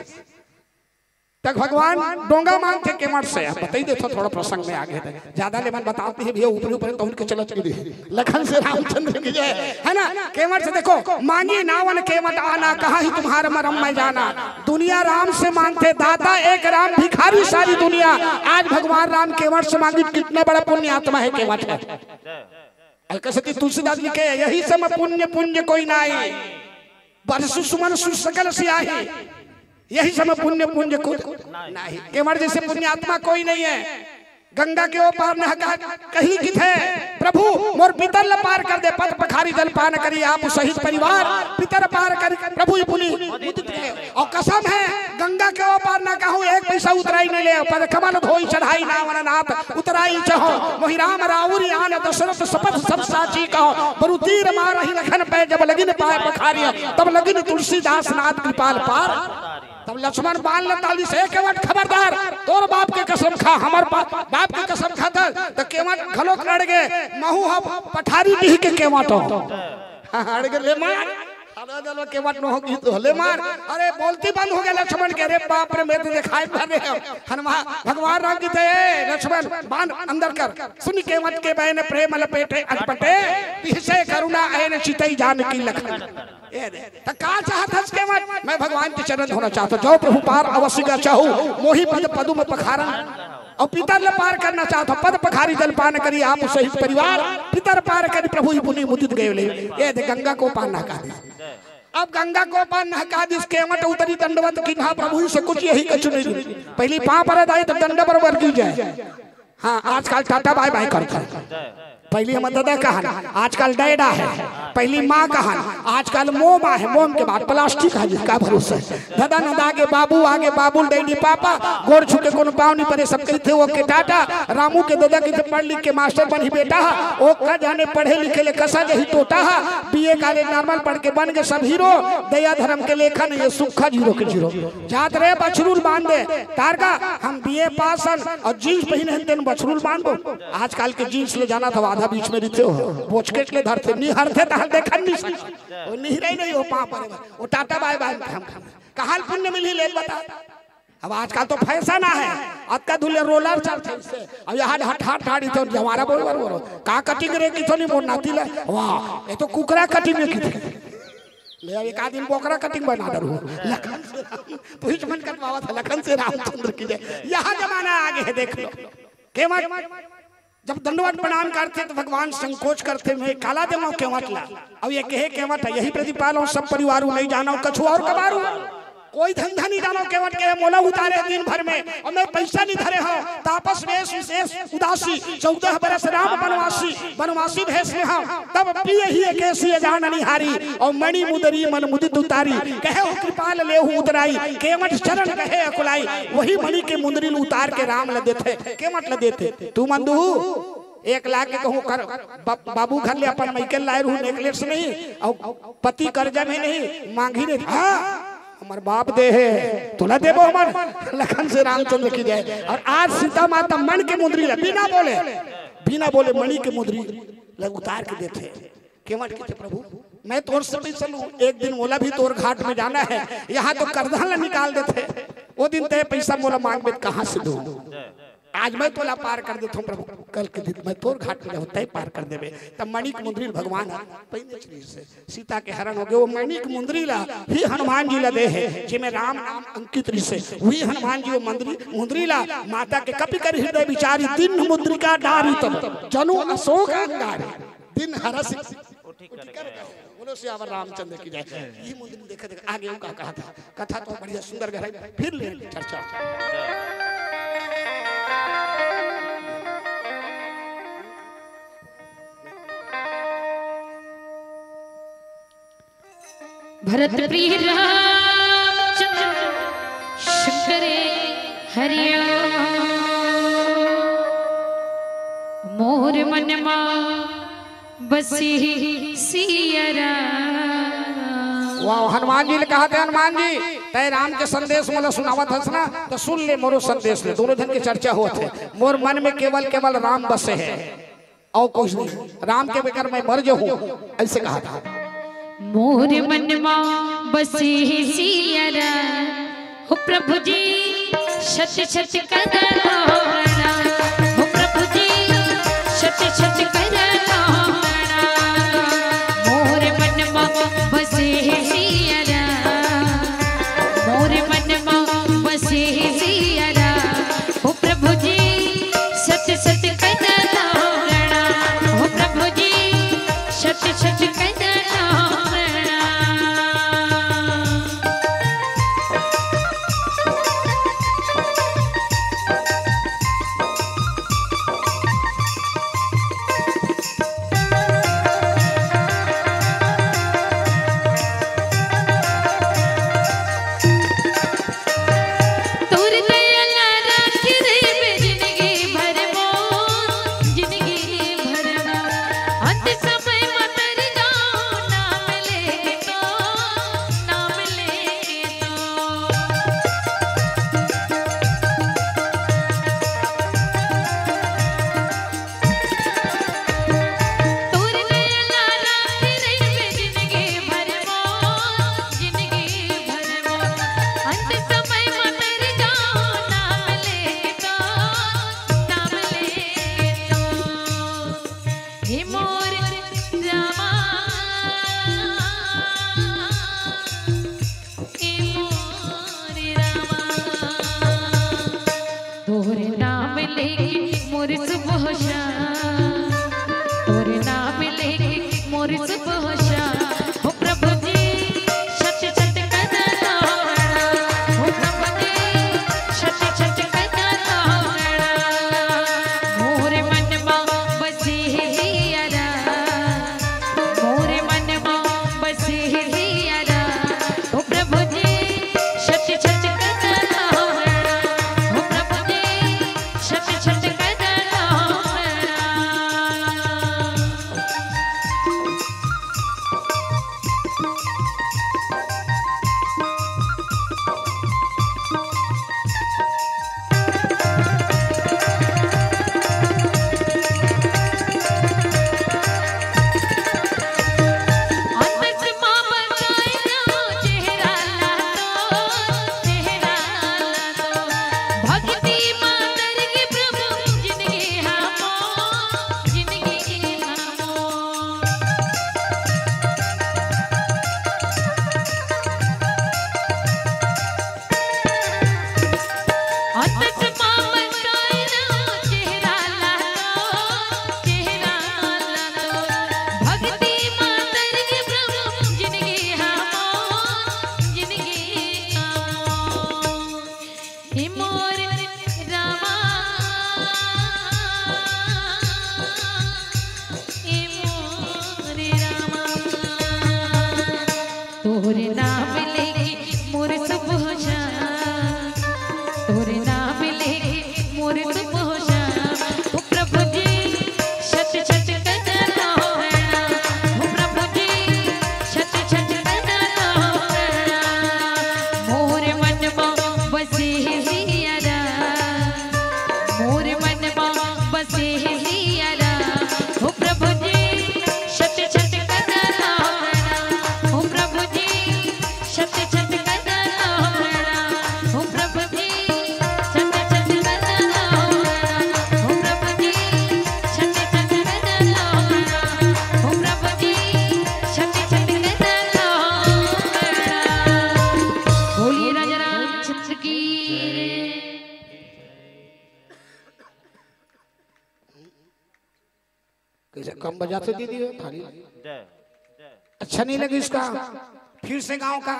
तक भगवान डोंगा मांगते केवट से। बताइए देखो थोड़ा प्रसंग में आगे थे, ज्यादा लेवन बताते हैं भैया ऊपर ऊपर तो उनके चलत की लखन से रामचंद्र की जय, है ना। केवट से देखो, मांगी नावन केवट आना, कहा ही तुम्हारा मरम मैं जाना। दुनिया राम से मांगते दाता एक राम, भिखारी सारी दुनिया। आज भगवान राम केवट से मांगी, कितने बड़ा पुण्य आत्मा है केवट है। अलकसती तुलसीदास जी के यही सम पुण्य पुण्य कोई नाई, बरसु सुमन सुसकल सियाही, यही समय पुण्य पुण्य खुद नहीं। केवट जैसे पुण्य आत्मा कोई नहीं है। गंगा के ओ पार न कहीं किथे, प्रभु मोर पितर पार कर दे, पद पखारी जल पान करी आप सहित परिवार, पितर पार कर प्रभु पुनि। और कसम है गंगा के ओ पार न कहूं, एक पैसा उतराई नहीं ले, पद कमल धोई चढ़ाई नावन नाथ, उतराई चहो मोहि राम राउरी आन दशरथ शपथ सब साची कहो, बरु तीर मारहि लखन पे जब लगिन पाए पखारिया, तब लगिन तुलसीदास नाथ कृपाल पार। तब लक्ष्मण बाल ताली से केवट खबरदार, तोर बाप के कसम खा, हमार बाप के कसम खाता तो केवट घलोक लड़ गए, महू हम पठारी दी के केवट अड़ गए ले मार, अरे केवट न होगी तो ले मार। अरे बोलती बंद हो गया लक्ष्मण के, अरे बाप रे मैं तो दिखाई पड़ रहे हनुमान भगवान राम की थे लक्ष्मण बांध अंदर कर, सुन केवट के बहन प्रेम लपेटे अटपटे, पीछे करुणा ऐन चितई जान की लखन। तो का चाहता केवट, मैं भगवान के चरण होना चाहता, जाओ प्रभु पार अवश्य का चाहू, मोहि पद पदुम पखारन, और पितर ले पार करना चाहता, पद पखारी जल पान करी आप सहित परिवार, पितर पार करी प्रभु पुनि मुदित गए। ये गंगा को पार ना कहा, अब गंगा को पार ना कहा दिस केवट उतरी दंडवत की, हाँ प्रभु से कुछ यही कछु नहीं, पहली पाँव पर आए तो दंड पर वर्गी जाए। हाँ आजकल टाटा बाय बाय करता है, पहली हम दादा कहन, आजकल डैडा है, पहली माँ कहन, आजकल मोमा है, मोम के बाद प्लास्टिक है, जिसका भरोसा है। दादा न आगे बाबू, आगे बाबू डैडी पापा, गोर छुके कोनो पाँव नहीं पड़े, सब कहते वो के टाटा। रामू के दादा के पढ़ लिख के मास्टर बनी बेटा, वो का जाने पढ़े लिखे ले कसा जही टोटा, बीए कॉलेज नॉर्मल पढ़ के बन गए सब हीरो। दया धर्म के लेखन ये सुखा जीरो के जीरो जात रहे बछरूल बांध दे तार का, हम बीए पास और जीन्स पहने तेन बछरूल बांधो। आजकल के जीन्स ले जाना था आधा बीच में रहते हो, बोचकेट ले धरते नहीं हरते तहल देखन नहीं वो नहीं रही नहीं हो पा पर वो टाटा बाय बाय हम कहां पुण्य मिली ले बता। अब आजकल तो फैशन है, अब का धुले रोलर चलते से अब यहाँ हट ठाड़ी तो जवारा बोल बोल का कटिंग रे की तो नहीं बोल नाती ले, वाह ये तो कुकरा कटिंग में की ले एक आदमी बोकरा कटिंग बना दरू लखन से राम तो ही मन कटवावा था लखन से रामचंद्र की जय। यहाँ जमाना आगे है देख लो केवट जब दंडवत प्रणाम करते तो भगवान संकोच करते मैं काला देवा केवट ला। अब ये कहे केवट है यही प्रतिपाल हूँ सब परिवारों नहीं जाना कछु और कबारू कोई धंधा नहीं जानो केवट के मोला उतारे दिन भर में और मैं पैसा नहीं धरे हो तापस वेश विशेष उदासी 14 बरस राम बनवासी भेष में हम तब पिए ही कैसी जान निहारी और मणि मुदरी मन मुदित उतारी कहे कृपाल लेहु उतराई केवट चरण कहे अकुलाई वही मणि के मुंदरी उतार के राम ल देते केवट ल देते। तू मंदू 1 लाख के कहूँ कर बाबू घर ले अपन मैकल लाए रहूँ नेकलेस नहीं और पति कर्जा में नहीं मांगी नहीं। हाँ हमार बाप दे है तुला देबो हमार लखन से रामचंद्र की जय। और आज सीता माता मन के मुंदरी बिना बोले मणि के मुंदरी उतार के देते केवट के प्रभु मैं तोर से भी चलूं एक दिन मोला भी तोर घाट में जाना है। यहाँ तो करधन निकाल देते वो दिन तय पैसा मोला मांग में कहाँ से दूं। आज मैं तोला पार कर देता हूँ प्रभु कल के दिन मैं तोर घाट में जाऊँ तय पार कर देवे। तब मणिक मुंदरी भगवान से सीता के हरण हो गए वो मणिक मुंदरी ला ही हनुमान जी ला दे है जिसमें राम नाम अंकित से वही हनुमान जी वो मुंदरी ला माता के कपि कर हृदय विचारी दिन मुद्रिका डारी तब जनु अशोक अंगारी दिन हरस बोलो सियावर रामचंद्र की जय। ये मुंदरी देखा देखा आगे का कहा था कथा तो बढ़िया सुंदर गहराई फिर ले चर्चा। भरत प्रिय रामचंद्र शंकरे हरिया मोर मनमा बसी सियरा। वाह हनुमान जी ने कहा था हनुमान जी तय राम के संदेश मोला सुनावत हस ना तो सुन ले मोरो संदेश ले दोनों जन की चर्चा होत है। मोर मन में केवल राम बसे है और कुछ नहीं राम के बगैर मैं मर जाऊं ऐसे कहा था। मोर मनमा बसी सियरा हो प्रभु जी शत शत करना हो प्रभु जी शत शत करना मोर मनमा बसी सियरा मोर मनमा बसी सियरा हो प्रभु जी शत शत करना हो प्रभु जी शत शत करना। अंत समय मतर हम बजाते दीदी हो थाली। अच्छा नहीं लगी इसका, फिर से गांव का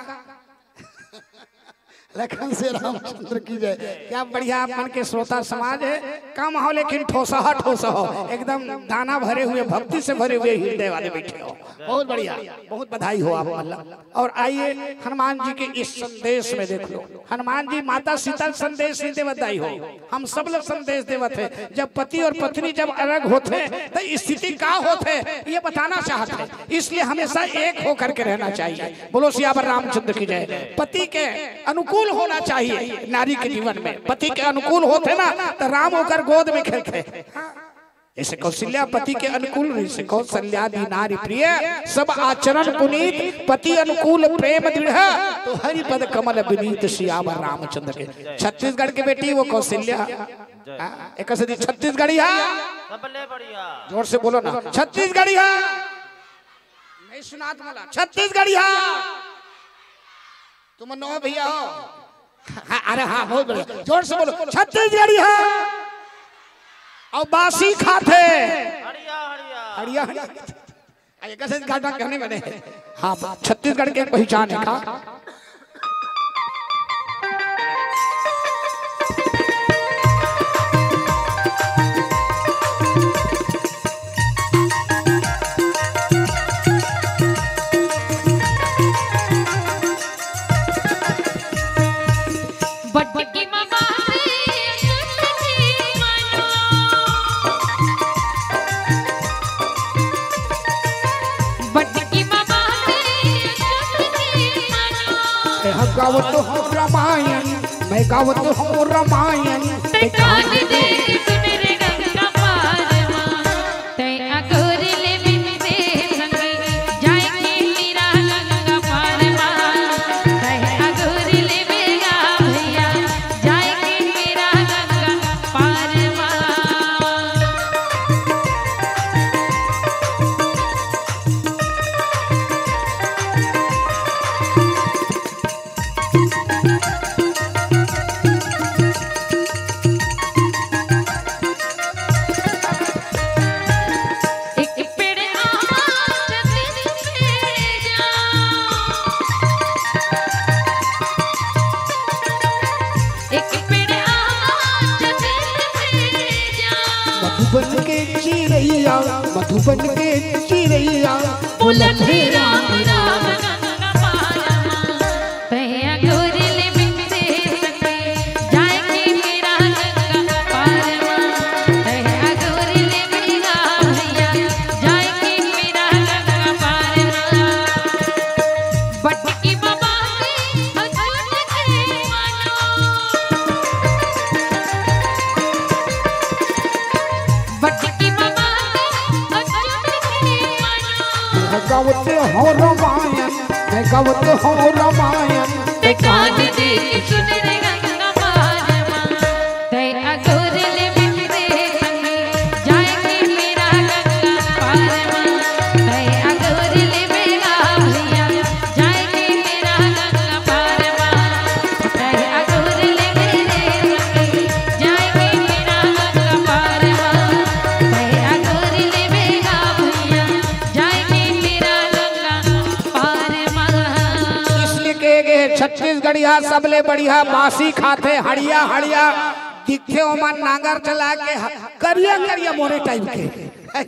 लखन से रामचंद्र की जय। क्या बढ़िया मन के श्रोता समाज है, कम हो लेकिन ठोसा हो, एकदम दाना भरे हुए, भक्ति से भरे हुए हृदय वाले बैठे हो। बहुत बढ़िया, बहुत बधाई हो आप अल्लाह। और आइए हनुमान जी के इस संदेश में देख लो, हनुमान जी माता सीता संदेश नहीं देवदाई हो, हम सब लोग संदेश देवत है। जब पति और पत्नी जब अलग होते तो स्थिति का होते ये बताना चाहते, इसलिए हमेशा एक होकर के रहना चाहिए। बोलो सियावर रामचंद्र की जय। पति के अनुकूल होना चाहिए नारी के जीवन में, पति के अनुकूल होते ना तो राम होकर गोद में खेलते। ऐसे कौशल्या पति के अनुकूल, से कौशल्यादि नारी प्रिय, सब आचरण पुनीत, पति अनुकूल प्रेम दृढ़, तो हरि पद कमल विनीत सियावर रामचंद्र के। छत्तीसगढ़ की बेटी वो कौशल्या, एक छत्तीसगढ़िया, जोर से बोलो ना, छत्तीसगढ़िया नहीं सुनात मला, छत्तीसगढ़िया तुम नौ भैया हो। हाँ, अरे हाँ बहुत बढ़िया, जोर से बोलो, छत्तीसगढ़िया और बासी खाते हड़िया कैसे घाटा कहने बने। हाँ छत्तीसगढ़ के पहचान है का। गावत हूँ रामायण, मैं गावत हूँ रामायण, कान दे सुन रे गंगा पार मां, ते अगोर ले बिंदे संग जाएंगे मेरा गंगा पार मां, ते अगोर ले मेरा भैया जाएंगे मेरा गंगा पार मां। मधुबन के चिड़ैया बोलत है राम राम गंगा पार मां, ते अगोर ले बिंदे संग जाएंगे मेरा गंगा पार मां, ते अगोर ले मेरा भैया जाएंगे मेरा गंगा पार मां। बटकी बाबा की अजूत है मानो, बटकी बाबा गावत हो रामायण, मैं गावत हो रामायण, ते कान दे सुन रे गंगा पार मां, ते अगोर ले बिंदे संग जाएंगे मेरा गंगा पार मां, ते अगोर ले मेरा भैया जाएंगे मेरा गंगा पार मां, ते अगोर ले मेरे संग जाएंगे मेरा गंगा पार मां, ते अगोर ले मेरा भैया जाएंगे छत्तीसगढ़िया सबले बढ़िया बासी खाते हड़िया हड़िया दिखते मन नांगर चला के करिया करिया मोरे टाइप के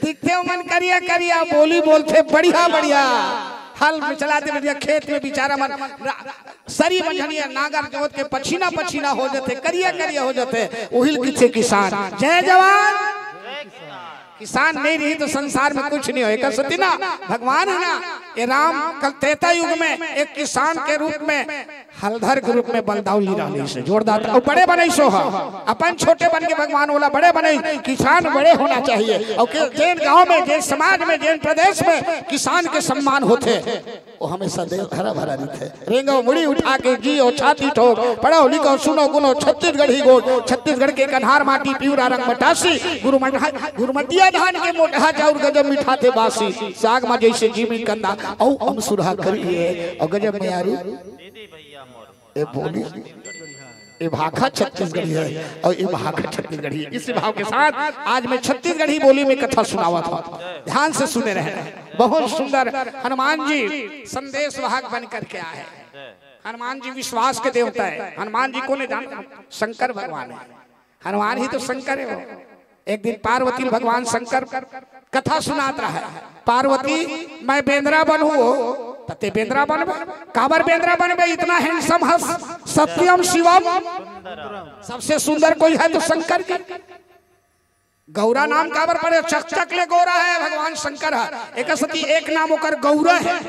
दिखते मन करिया करिया बोली बोलते बढ़िया बढ़िया हल चलाते बढ़िया खेत में बेचारा मन सरी मंझनिया नागर जोत के पछीना पछीना हो जाते करिया करिया हो जाते उहिल किसे किसान। जय जवान, किसान नहीं रही तो संसार में कुछ नहीं होगा। सती ना भगवान है ना, ये राम कल त्रेता युग में एक किसान के रूप में हलधर के रूप में बलदाऊली रही से जोरदार और बड़े बने सो अपन छोटे बन के भगवान बोला बड़े बने, किसान बड़े होना चाहिए। और जैन गांव में जैन समाज में जैन प्रदेश में किसान के सम्मान होते वो हमेशा देव हरा भरा दिखे। रेंगो मुड़ी उठा के जियो छाती ठोक, पढ़ो लिखो सुनो गुनो छत्तीसगढ़ ही गोद, छत्तीसगढ़ के कन्हार माटी पियूरा रंग मटासी, गुरुमटिया धान के मोटा चाउर गजब मिठाते बासी, साग मा जैसे जीमी कंदा औ हम सुरहा करिए और गजब में यारू ए बोली ये भाखा छत्तीसगढ़ी है और ये भाखा छत्तीसगढ़ी है। इसी भाव के साथ आज मैं छत्तीसगढ़ी बोली में कथा सुनावा था, ध्यान से सुने रहे। बहुत सुंदर हनुमान जी संदेश वाहक बन करके आए। हनुमान जी विश्वास के देवता है। हनुमान जी को नहीं जानता, शंकर भगवान है। हनुमान ही तो शंकर है। वो एक दिन पार्वती भगवान शंकर कथा सुनात रहा है। पार्वती मैं बेंद्रा बनू, तते बेंद्रा बनबे, काबर बेंद्रा बनबे, इतना हैंडसम हस, सत्यम शिवम, सबसे सुंदर कोई है तो शंकर जी। गौरा नाम काबर पड़े, चक ले गोरा है भगवान शंकर है। एक सती एक नाम होकर गौरा है।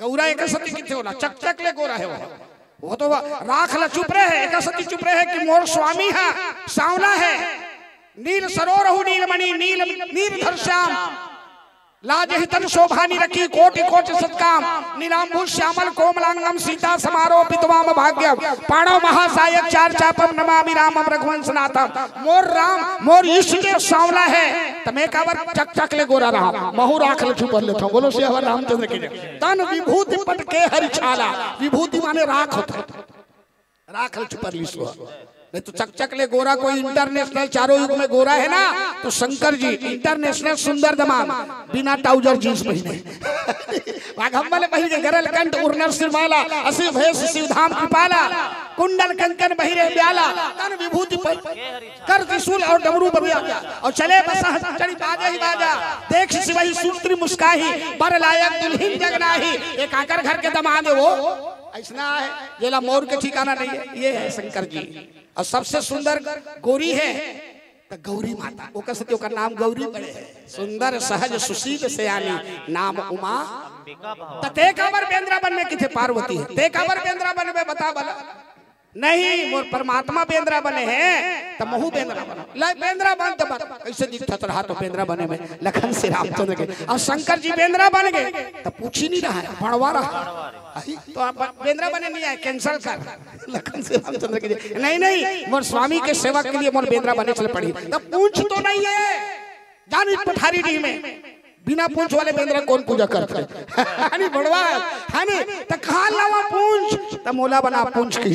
गौरा एक सती कितने होला, चक ले गोरा है। वो तो राख ला चुप रहे, एक सती चुप रहे कि मोर स्वामी है सांवला है, नील सरोरहु नीलमणि नील नील श्याम, लाजहितन शोभानी रखी कोटि कोटि सत्काम, नीलांबु श्यामल कोमलांगम सीता समारोह पितवाम भाग्यम, पाणव महासायक चार चापम नमामि रामम रघुवंशनाथम। मोर राम मोर इष्ट सांवला है, तमे काबर चक ले गोरा राम, महु राख ले छुपल लेथो। बोलो श्री हरि रामचंद्र की जय। तन विभूति पट के हरि छाला, विभूति माने राख होता, राख ले छुपल लीसो। नहीं तो चक ले गोरा कोई इंटरनेशनल चारों युग में गोरा है ना, तो शंकर जी इंटरनेशनल सुंदर दमाम, बिना ट्राउजर जींस पहने, वाघम्बल पहने, गरल कंठ उर्नर सिरमाला, असिव भेष शिवधाम कृपाला, कुंडल कंकन बहिरे ब्याला, तन विभूति पर कर त्रिशूल और डमरू बबिया, और चले बसा चढ़ी बाजा ही बाजा, देख शिवही सूत्री मुस्काही, बर लायक दुल्हिन जगनाही। एक आकर घर के दमाद है वो ऐसा है, ये ला मोर के ठिकाना नहीं है, ये है शंकर जी। और सबसे सुंदर गौरी है तो गौरी माता, ओकर सती ओकर नाम गौरी पड़े है। सुंदर सहज सुशील सयानी, नाम उमा। ते काबर बेंद्रा बन में किथे पार्वती है, ते काबर बेंद्रा बन में बता बला नहीं, मोर परमात्मा बेंद्रा बने हैं तो महू बेंद्रा बना। ले बेंद्रा बन तो कैसे दिखता रहा, तो बेंद्रा बने में लखन से रामचंद्र के, और शंकर जी बेंद्रा बन गए तो पूछ ही नहीं रहा है, भड़वा रहा तो आप बेंद्रा बने नहीं आए, कैंसल कर। लखन से रामचंद्र के नहीं मोर स्वामी के सेवा के लिए मोर बेंद्रा बने चले पड़ी, तब पूछ तो नहीं है। जानी पठारी डी में बिना पूंछ वाले बेंद्रा कौन पूजा करते है बड़वा है नी, तो कहा लावा पूंछ, तो मोला बना पूंछ की।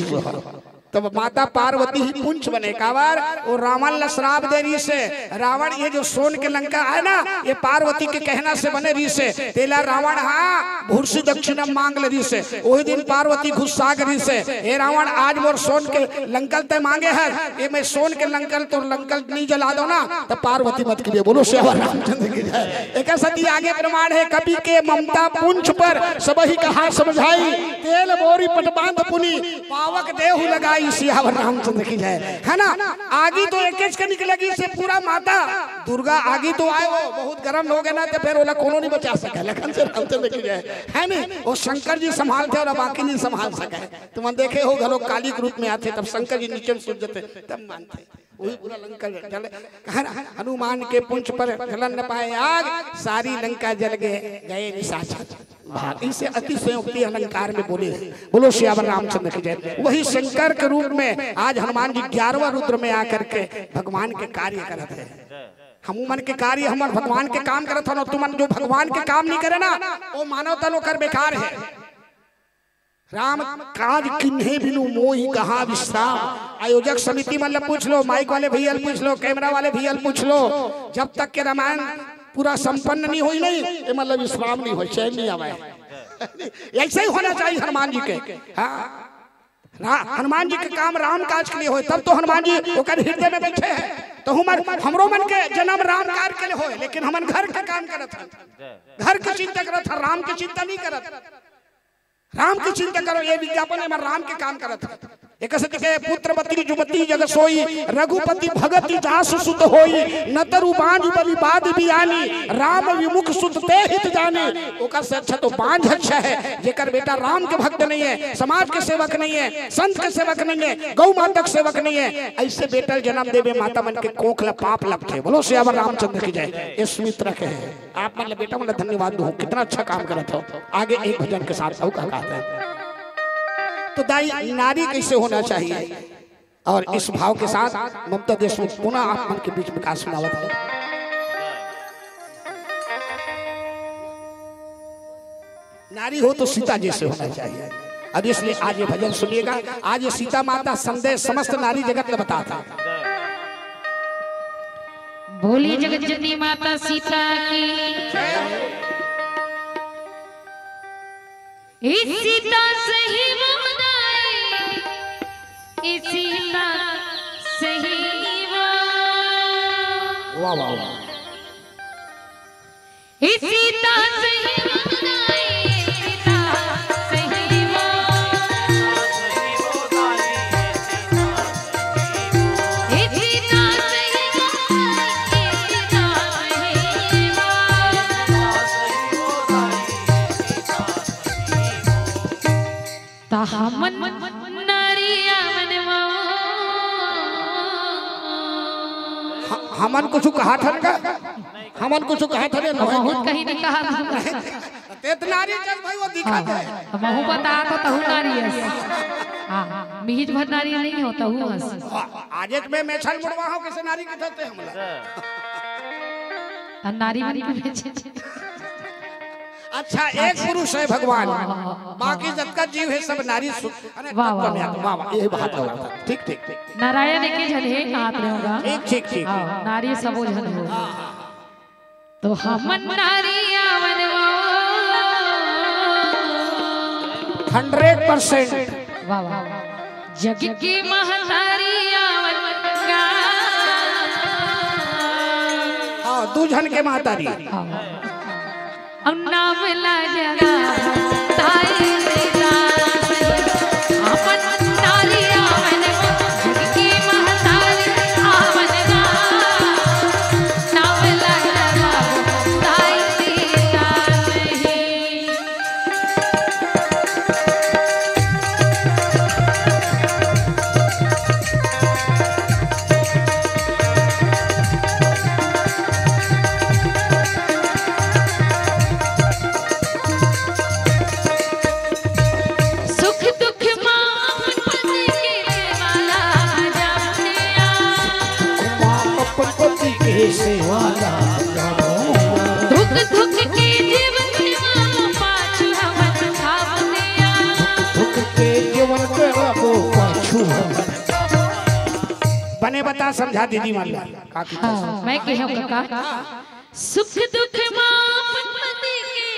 तब माता पार्वती ही पूंछ बने कावर। और रावण ला श्राप दे रही से, रावण ये जो सोन के लंका है ना, ये पार्वती के कहना से बने रही से, तेला रावण हाँ भूर्सी दक्षिणा मांग ले रही से। वही दिन पार्वती गुस्सा करी से, हे रावण आज मोर सोन के लंकल ते मांगे है, ये मैं सोन के लंकल तो लंकल नहीं जला दो ना, तो पार्वती मत के लिए। बोलो श्री रामचंद्र की जय। एक सती आगे प्रमाण है, कवि के ममता पूंछ पर सबही कहा समझाई, तेल मोरी पटबांध पुनी, पावक देहु लगाई, सियावर रामचंद्र की जय। है ना, आगी तो एक के निकलेगी से पूरा माता दुर्गा आगी तो आए, वो बहुत गर्म हो गए ना, तो फिर ओला कोनो नहीं बचा सके। लखन से रामचंद्र की जय। है नहीं, वो शंकर जी संभालते और बाकी नहीं संभाल सके। तुम देखे हो घरों काली के रूप में आते, तब शंकर जी नीचे सूझ जाते, तब मानते वही पूरा लंका जल। हनुमान के पुंछ पर जलन न पाए आग, सारी लंका जल गए निशाचर भाग। इसे अतिशयोक्ति अलंकार में बोले। बोलो श्यावर रामचंद्र की जय। वही शंकर के रूप में आज हनुमान जी 11वां रुद्र में आकर के भगवान के कार्य करते हैं। हम मन के कार्य हमारे भगवान के काम करते हो, तुम जो भगवान के काम नहीं करे ना, वो मानव तनो कर बेकार है। राम काज किन्हे बिनु मोहि कहा विश्राम। आयोजक समिति मतलब पूछ लो, माइक वाले भैया पूछ लो, कैमरा वाले भैया पूछ लो, जब तक के रामायण पूरा संपन्न नहीं हुई नहीं, ये मतलब विश्राम नहीं हो, चैन नहीं आवे। ऐसे ही होना चाहिए हनुमान जी के। हाँ, हनुमान जी के काम राम काज के लिए हो, तब तो हनुमान जी ओकर हृदय में बैठे हैं। तो हमरो मन के जन्म राम कार्य के लिए हो, लेकिन हमन घर के काम करत हैं, घर की चिंता करत हैं, राम की चिंता नहीं करत। राम की चिंता करो, ये विज्ञापन में राम के काम करत है। एक पुत्रवती जुवती जग सोई, रघुपति भगति जासु सुत होई, नतरु बांझ बलि बाद बियानी, राम विमुख सुत ते हित जाने। ओकर से अच्छा तो बांझ अच्छा है, जेकर बेटा राम के भक्त नहीं है, समाज के सेवक नहीं है, संत के सेवक नहीं है, गौ माता के सेवक नहीं है, ऐसे बेटा जन्म देवे माता मन के कोखला पाप लगते। बोलो श्यावर रामचंद्र की जय। ये सुमित्रा के है, आप मतलब बेटा मतलब धन्यवाद दो, कितना अच्छा काम करत हो। आगे एक भजन के साथ कहता है, तो दाई नारी कैसे होना चाहिए, और इस भाव के साथ ममता देशमुख पुनः आप मन के बीच में का सुनावत है। नारी हो तो सीता जैसे होना चाहिए, और इसलिए आज ये भजन सुनिएगा। आज ये सीता माता संदेश समस्त नारी जगत ने बताता। बोली जगत जननी माता सीता की। सीता सही सीता सही वाह वाह वाह। सीता सही हमन कुछ कहा था का, हमन कुछ कहा था बहुत कहीं नहीं कहा नारी जब भाई वो दिखा दे महू बता तो तहु नारी है। हां मिहिज भर नारी नहीं होता हूं बस आज में मैं छल मुड़वा हूं कैसे नारी के थते हमला नारी बनी बेचे। अच्छा एक पुरुष है भगवान, बाकी जब का जीव है सब नारी। वाह वाह वाह ये बात होगा। ठीक ठीक ठीक। नारायण के जन है हाथ में होगा। ठीक ठीक ठीक। नारी सबो जन हो तो हम नारी आवन 100%। वाह वाह जग की महतारी आवन गा। हां दू जन के महतारी नाम ला जगा ताई सीता अपन नारी आवन जग की महतारी आवन गा। नाम ला जगा ताई सीता सेवाला धुक धुक के जीवन में पाछू हमन खावनिया। धुक के जीवन के वो पाछू बने बता समझा दीदी माला काकी। मैं कहूं काका सुख दुख मां पति के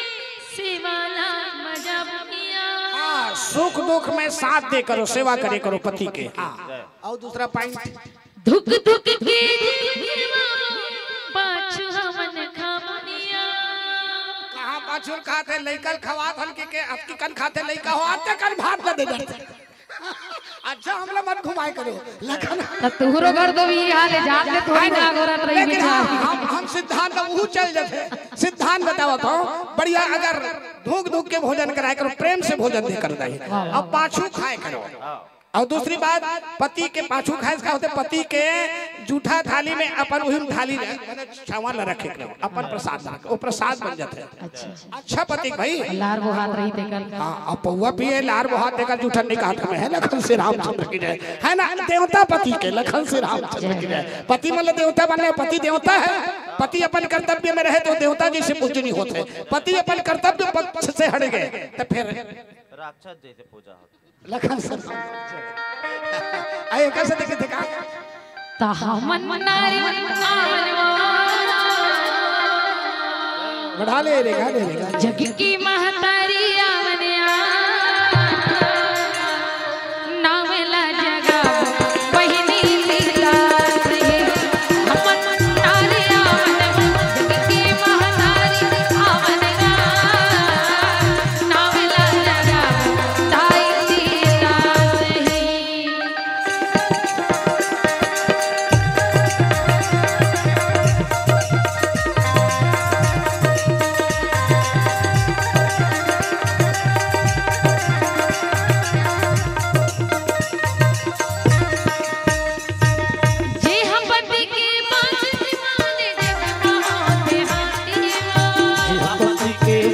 सेवाला मजा बनिया। हां सुख दुख में साथ दे करो, सेवा करे करो पति के। हां और दूसरा पॉइंट धुक धुक के जीवन पाछू हमन खावनिया। कहां पाछू खाते लइकल खवात हन के आपकी कन खाते लइका हो आते कन भात न दे जाते। अच्छा हमला मत घुमाए करो लखन त तुहरो घर दो भी हाल है जात ले थोड़ी ना गोरत रही बेचारा। हम सिद्धांत वो चल जाते। सिद्धांत बतावत हो बढ़िया अगर धूक धूक के भोजन कराए करो, प्रेम से भोजन दे कर दे। अब पाछू खाए करो। और दूसरी बात पति के पाछू खाए का होते पति के जूठा थाली में अपन वही थाली छावा न रखे अपन प्रसाद वो प्रसाद बन जाते। अच्छा पति भाई लार वो हाथ रही देकर। हां अब पौवा पिए लार वो हाथ देकर जूठा नहीं काट में है। लखन से रामचंद्र की जय है ना। देवता पति के लखन से रामचंद्र की जय। पति मतलब देवता बने, पति देवता है। पति अपन कर्तव्य में रहे तो देवता जी से पूजनीय होते। पति अपन कर्तव्य पक्ष से हट गए तो फिर राक्षस जैसे पूजा होती। लखन सर आए कैसे देखे थे का ता हमन नारी बढ़ा ले रे गा ले जग की महतारी आवनिया। नाम ला जगा बहिनी सीता सही हमन नारी आवन जग की महतारी आवनिया। नाम ला जगा ताई सीता सही।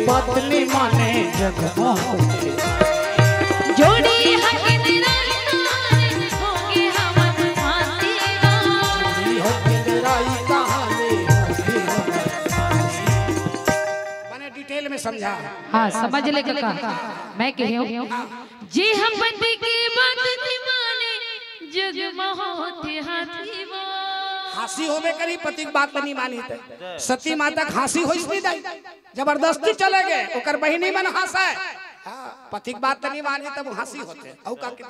पत्नी माने जग जोड़ी हकिन राई होंगे हमन मैंने डिटेल में समझा। हाँ समझ ले काका। मैं कहूँ जे हम पति की बात नहीं माने जग होते हाथी वो हासी होबे करी पति की बात नहीं मानी थे सती माता हासी होइस नहीं दाई जबरदस्ती चले गए ओकर बहिनी मन हंसा है पति की बात नहीं मानी तब हासी होते औ का के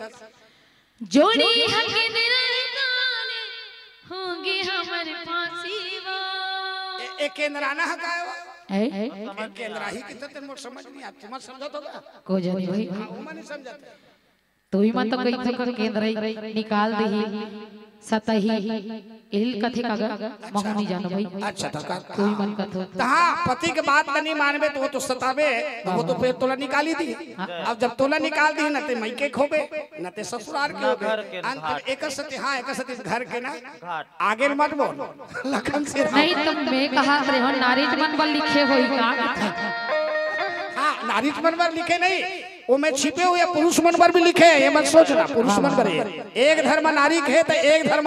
जोड़ी हके निराने होंगे हमर फांसी वो एक केंद्राना हकायो ए केंद्राही की तो तेरे समझ नहीं आती मत समझो तो को जानी भाई वो मन नहीं समझते तो ही मत कई थकर केंद्र निकाल दही सतही इल कथे कागा महनी जानो भाई अच्छा तो का कोई मन कथो हां पति के बात नहीं मानबे तो वो तो सतावे वो तो पे तोला निकाली दी अब जब तोला निकाल दी न ते मई के खोबे न ते ससुराल के होबे अंत एक सती हां एक सती घर के ना आगे मत बोल लखन से नहीं तो मैं कहा रे हो नारीज मन पर लिखे होई का हां नारीज मन पर लिखे नहीं वो में छिपे हुए पुरुष मन पर भी लिखे है ये मत सोचना पुरुष मन पर है एक धर्म नारी के है तो एक धर्म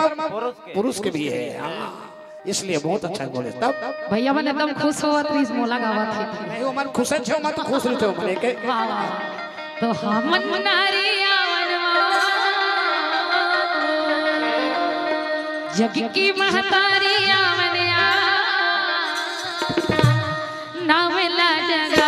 पुरुष के भी है इसलिए बहुत अच्छा बोले तब भैया मन एकदम खुश होवत इस मोला गावत है नहीं वो मन खुश है मत खुश रहते हो मन के वाह वाह तो हमन नारी आवनवा जग की महतारी आवनिया नाम ला जगा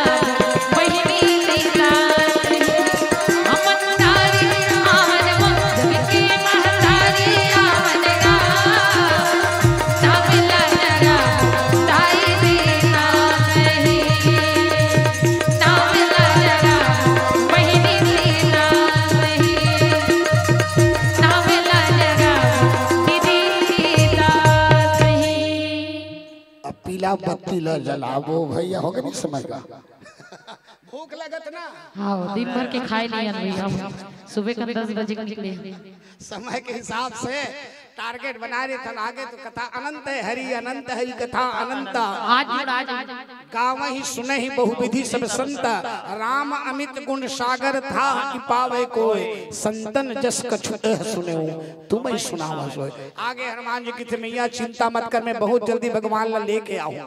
पीला बत्ती ल जलावो भैया होगा नहीं समय का भूख लगत ना हाँ दिन भर के खाए नहीं अनवी हम सुबह का 10 बजे निकले समय के हिसाब से टारगेट बना रहे थे आगे तो कथा अनंत है हरि कथा अनंत आज गाँव ही सुने ही बहुविधि सब संत राम अमित गुण सागर था कि पावे कोई संतन जस कछु सुने तुम ही सुनावा सोए आगे हनुमान जी की थे मैया चिंता मत कर मैं बहुत जल्दी भगवान ला लेके आऊं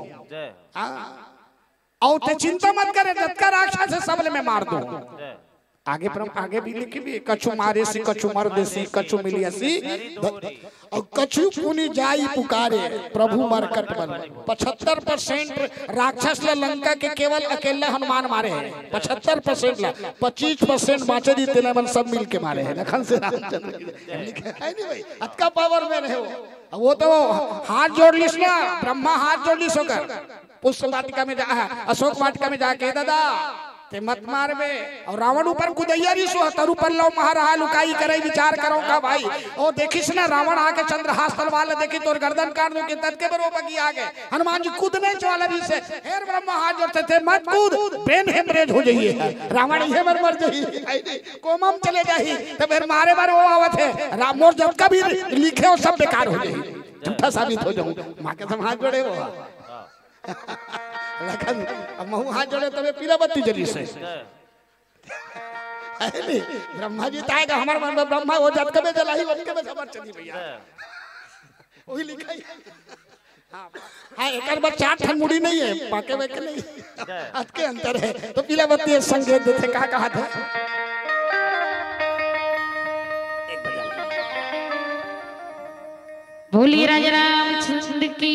और ते चिंता मत करे जतका राक्षस है सबले मैं मार दूं आगे पर आगे भी लिखी भी कछु मारे सी कछु मर देसी कछु मिलियसी और कछु पुनि जाई पुकारे प्रभु मरकट बन 75% राक्षस ला लंका के केवल अकेले हनुमान मारे हैं 75% ला 25% बाचे दी तेने मन सब मिल के मारे हैं लखन से रामचंद्र है नहीं भाई अतका पावर में रहे वो तो हाथ जोड़ लिस ना ब्रह्मा हाथ जोड़ लिस होकर पुष्प वाटिका में जा अशोक वाटिका में जाके दादा ते मत मारबे और रावण ऊपर कुदैया री सो तरु पर लो महाराज लुकाई करे विचार करो का भाई ओ देखिस ना रावण आके चंद्रहास तलवार देखे तोर गर्दन काट दो के तत के बरोबर की आगे हनुमान जी कूदने चला री से हेर ब्रह्मा हाथ जोड़ते थे मत कूद ब्रेन हेमरेज हो जाइए रावण ये मर जाइए कोमम चले जाही तो फिर मारे बार वो आवत है राम मोर जब का भी लिखे हो सब बेकार हो जाए झूठा साबित हो जाऊं मां के हाथ जोड़े वो लखन अब महू हाथ जोड़े तबे पीला बत्ती जली से ब्रह्मा जी ताएगा हमार मन में ब्रह्मा हो जात कबे जलाई वन कबे खबर चली भैया वही लिखाई हां एकर बाद 4 ठन मुड़ी नहीं है पाके में के नहीं हाथ के अंतर है तो पीला बत्ती संकेत देते का कहा था एक बजा बोली राजा रामचंद्र की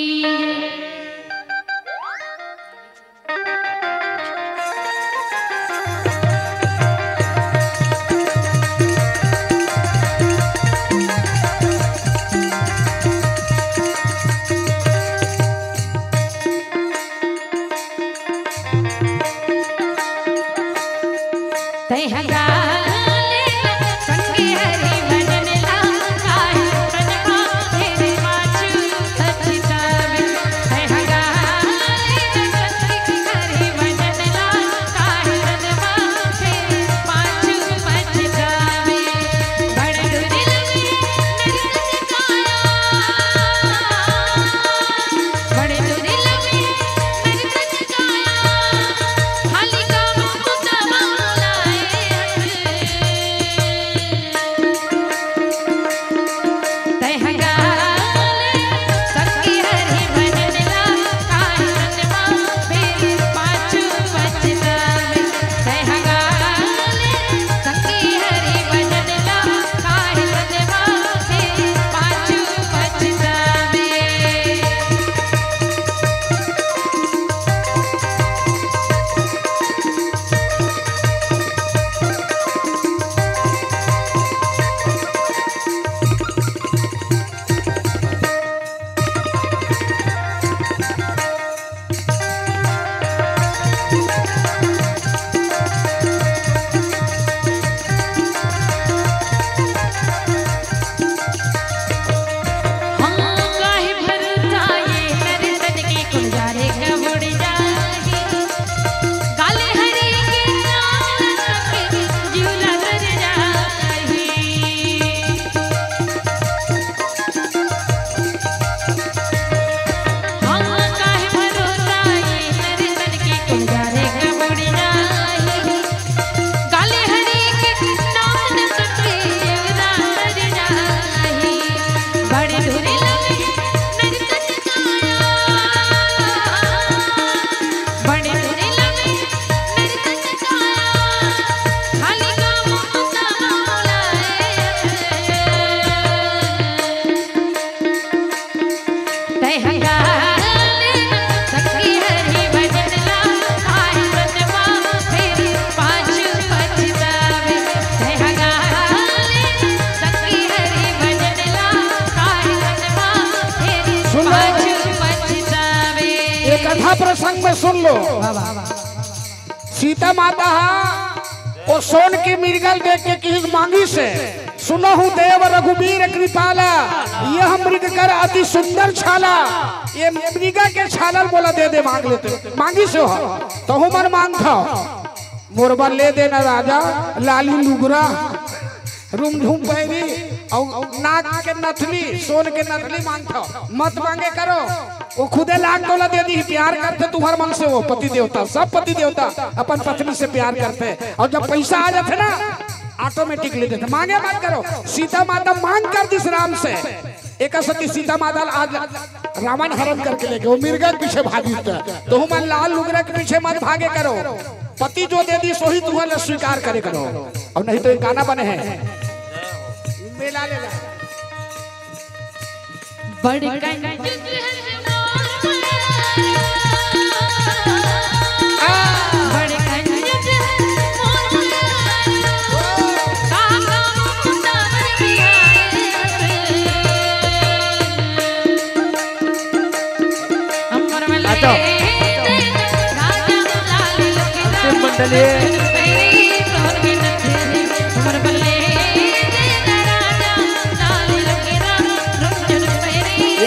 यह प्रसंग में सुन लो। सीता माता वो सोन की मृगल देख के किसी मांगी से सुनहु देव रघुवीर कृपाला, यह मृग कर अति सुंदर छाला। ये मृगा के छालल बोला दे दे मांग लेते मांगी से हो तो मन मांग था मोरबा ले देना राजा लाली लुगरा रूमझूम पैरी और नाक के नथली सोन के नथली मांगता मत मांगे करो। वो खुदे लाख तोला दे दी प्यार करते तुम्हारे मन से। वो पति देवता सब पति देवता अपन पत्नी से प्यार करते और जब पैसा आ जाते ना ऑटोमेटिक ले देते। मांगे मत करो। सीता माता मांग कर दिस राम से एक सती सीता माता आज रावण हरण करके लेके वो मिर्गा के पीछे भागी तो मन लाल लुगरा के पीछे मत भागे करो। पति जो दे दी सो ही तुम्हारे स्वीकार करे करो और नहीं तो एक गाना बने हैं मेला ले जा बड़ी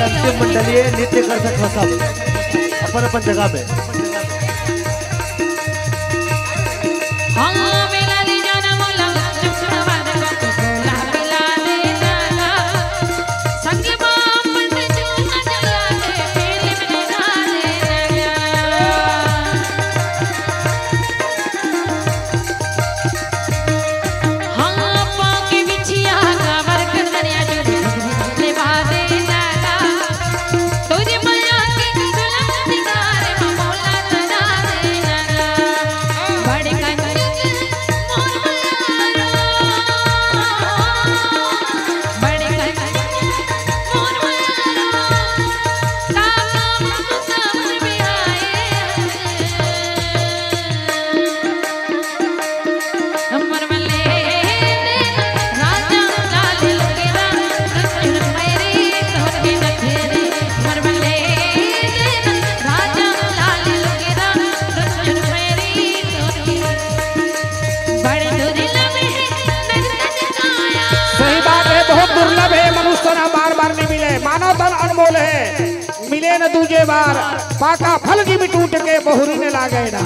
अंतिम मंडलीय नृत्य कर सकते सब अपन अपन जगह पे। अनमोल है मिले न दूजे बार पाका फल की भी टूट के बहुरी ने ला गए ना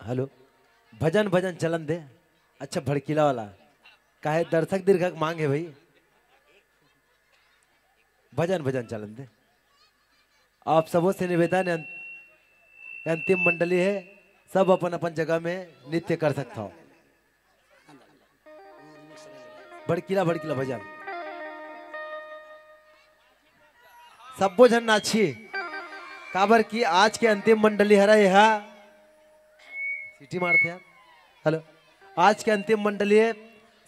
हेलो भजन भजन चलन दे अच्छा भड़कीला वाला काहे दर्शक दीर्घक मांगे भाई भजन भजन चलन दे। आप सबों से निवेदन है अंतिम मंडली है सब अपन अपन जगह में नृत्य कर सकता हो। भड़कीला भड़कीला भजन सबो जन नाची काबर की आज के अंतिम मंडली हरा यह सीटी मारते हैं। हेलो आज के अंतिम मंडली है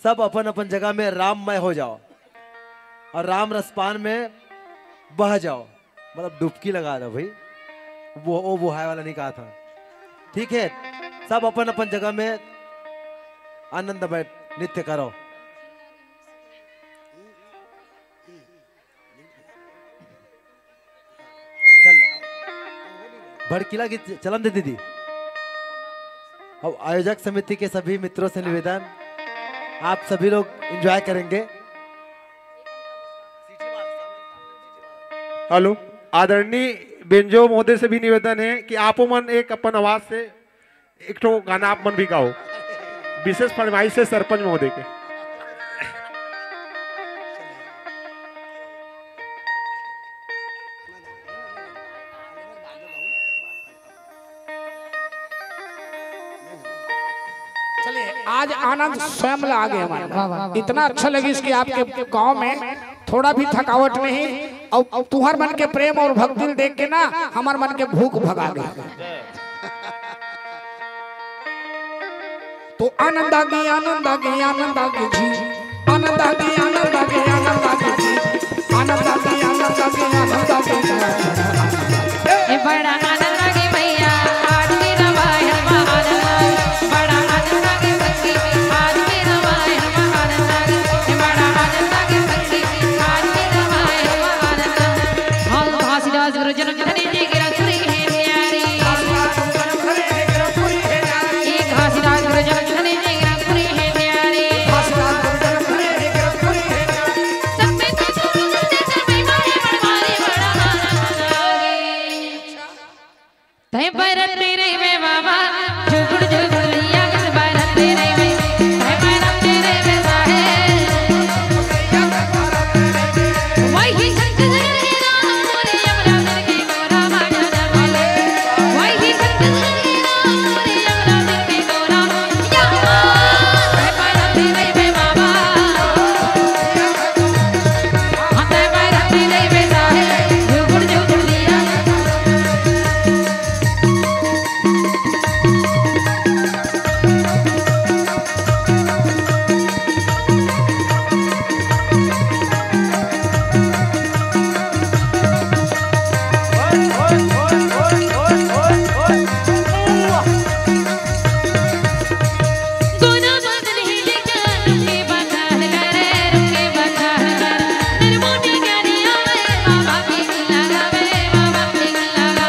सब अपन अपन जगह में राममय हो जाओ और राम रसपान में बह जाओ मतलब डुबकी लगा दो भाई वो बुहाय वाला नहीं कहा था ठीक है। सब अपन अपन जगह में आनंद में नृत्य करो। चल भड़कीला की चलन दे दीदी। अब आयोजक समिति के सभी मित्रों से निवेदन आप सभी लोग एंजॉय करेंगे। हेलो आदरणीय बेंजो महोदय से भी निवेदन है कि आपो मन एक अपन आवाज से एक ठो गाना आप मन भी गाओ विशेष फरमाइश से सरपंच महोदय के। आज आनंद स्वयं आ गए हमारे। इतना अच्छा लगी इसकी आपके गांव में थोड़ा भी थकावट नहीं, और तुहर मन के प्रेम और भक्ति देख के ना हमार मन के भूख भगा गया। तो आनंद आ गए, आनंद आ गए, आनंद आ गए जी, आनंद आ गए, आनंद आ गए, आनंद आ गए जी, आनंद आ गए, आनंद आ गए, आनंद आ गए। बड़ा आनंद आ गया भैया आज मेरा वायर आनंद, बड़ा आनंद आ गया भक्ति आज मेरा वायर आनंद आ गया, बड़ा आनंद आ गया भक्ति आज मेरा वायर आनंद। हाँ घासीदास गुरु जन्म धने जी गिरा सुरी है प्यारी, एक घासीदास गुरु जन्म धने जी गिरा सुरी है प्यारी, सब में तो सुनो सब में मारे बड़वारी बड़ा आनंद आ गया। तय भरत तेरे में बाबा झुगुड़ झुगुड़ लिया किस भरत तेरे में, तय भरत तेरे में साहे वही संत जगत राम मोरे यमराज के गोरा बाजा जमाले, वही संत जगत राम मोरे यमराज के गोरा या तय भरत तेरे में बाबा, हाँ तय भरत तेरे में साहे झुगुड़ झुगुड़ लिया। गोना बदन हिले क्या रुके बखार करे, रुके बखार करे, निर्मोटी गानिया में बाबा की लगावे, बाबा की लगावे।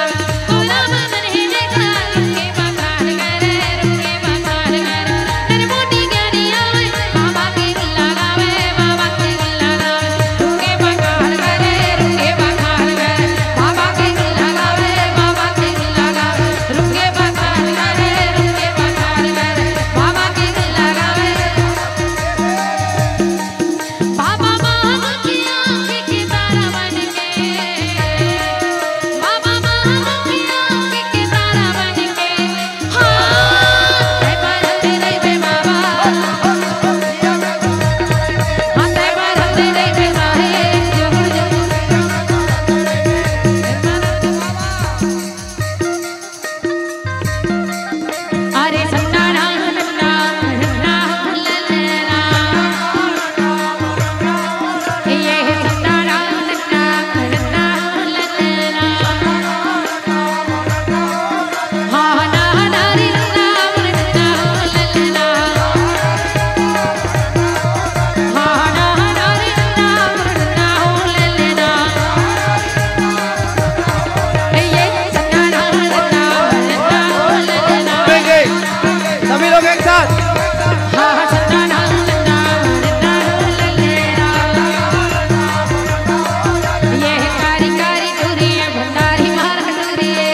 गोना बदन हिले क्या रुके बखार करे, रुके बखार करे, निर्मोटी गानिया में बाबा की लगावे, बाबा की लगावे। रुके बखार करे, रुके बखार करे, बाबा की लगावे, बाबा की लगावे। रुके बखार करे, रुके बखार करे, बाबा की लगावे। बाबा महामुखी आँखें के तारा बन के, बाबा महामुखी आँखें के तारा बन के, हाँ तय भरत तेरे में बाबा, हाँ तय भरत तेरे में साहे झुगुड़ झुगुड़। अरे सन्ना नन्ना नन्ना ललना, ये सन्ना नन्ना नन्ना ललना, हाँ ना नारी नन्ना नन्ना ललना, हाँ ना नारी नन्ना नन्ना ललना, ये सन्ना नन्ना नन्ना ललना। सभी लोग एक साथ। हाँ सन्ना नन्ना नन्ना ललना, ये कारी कारी टूरिये भंडारी मारा टूरिये,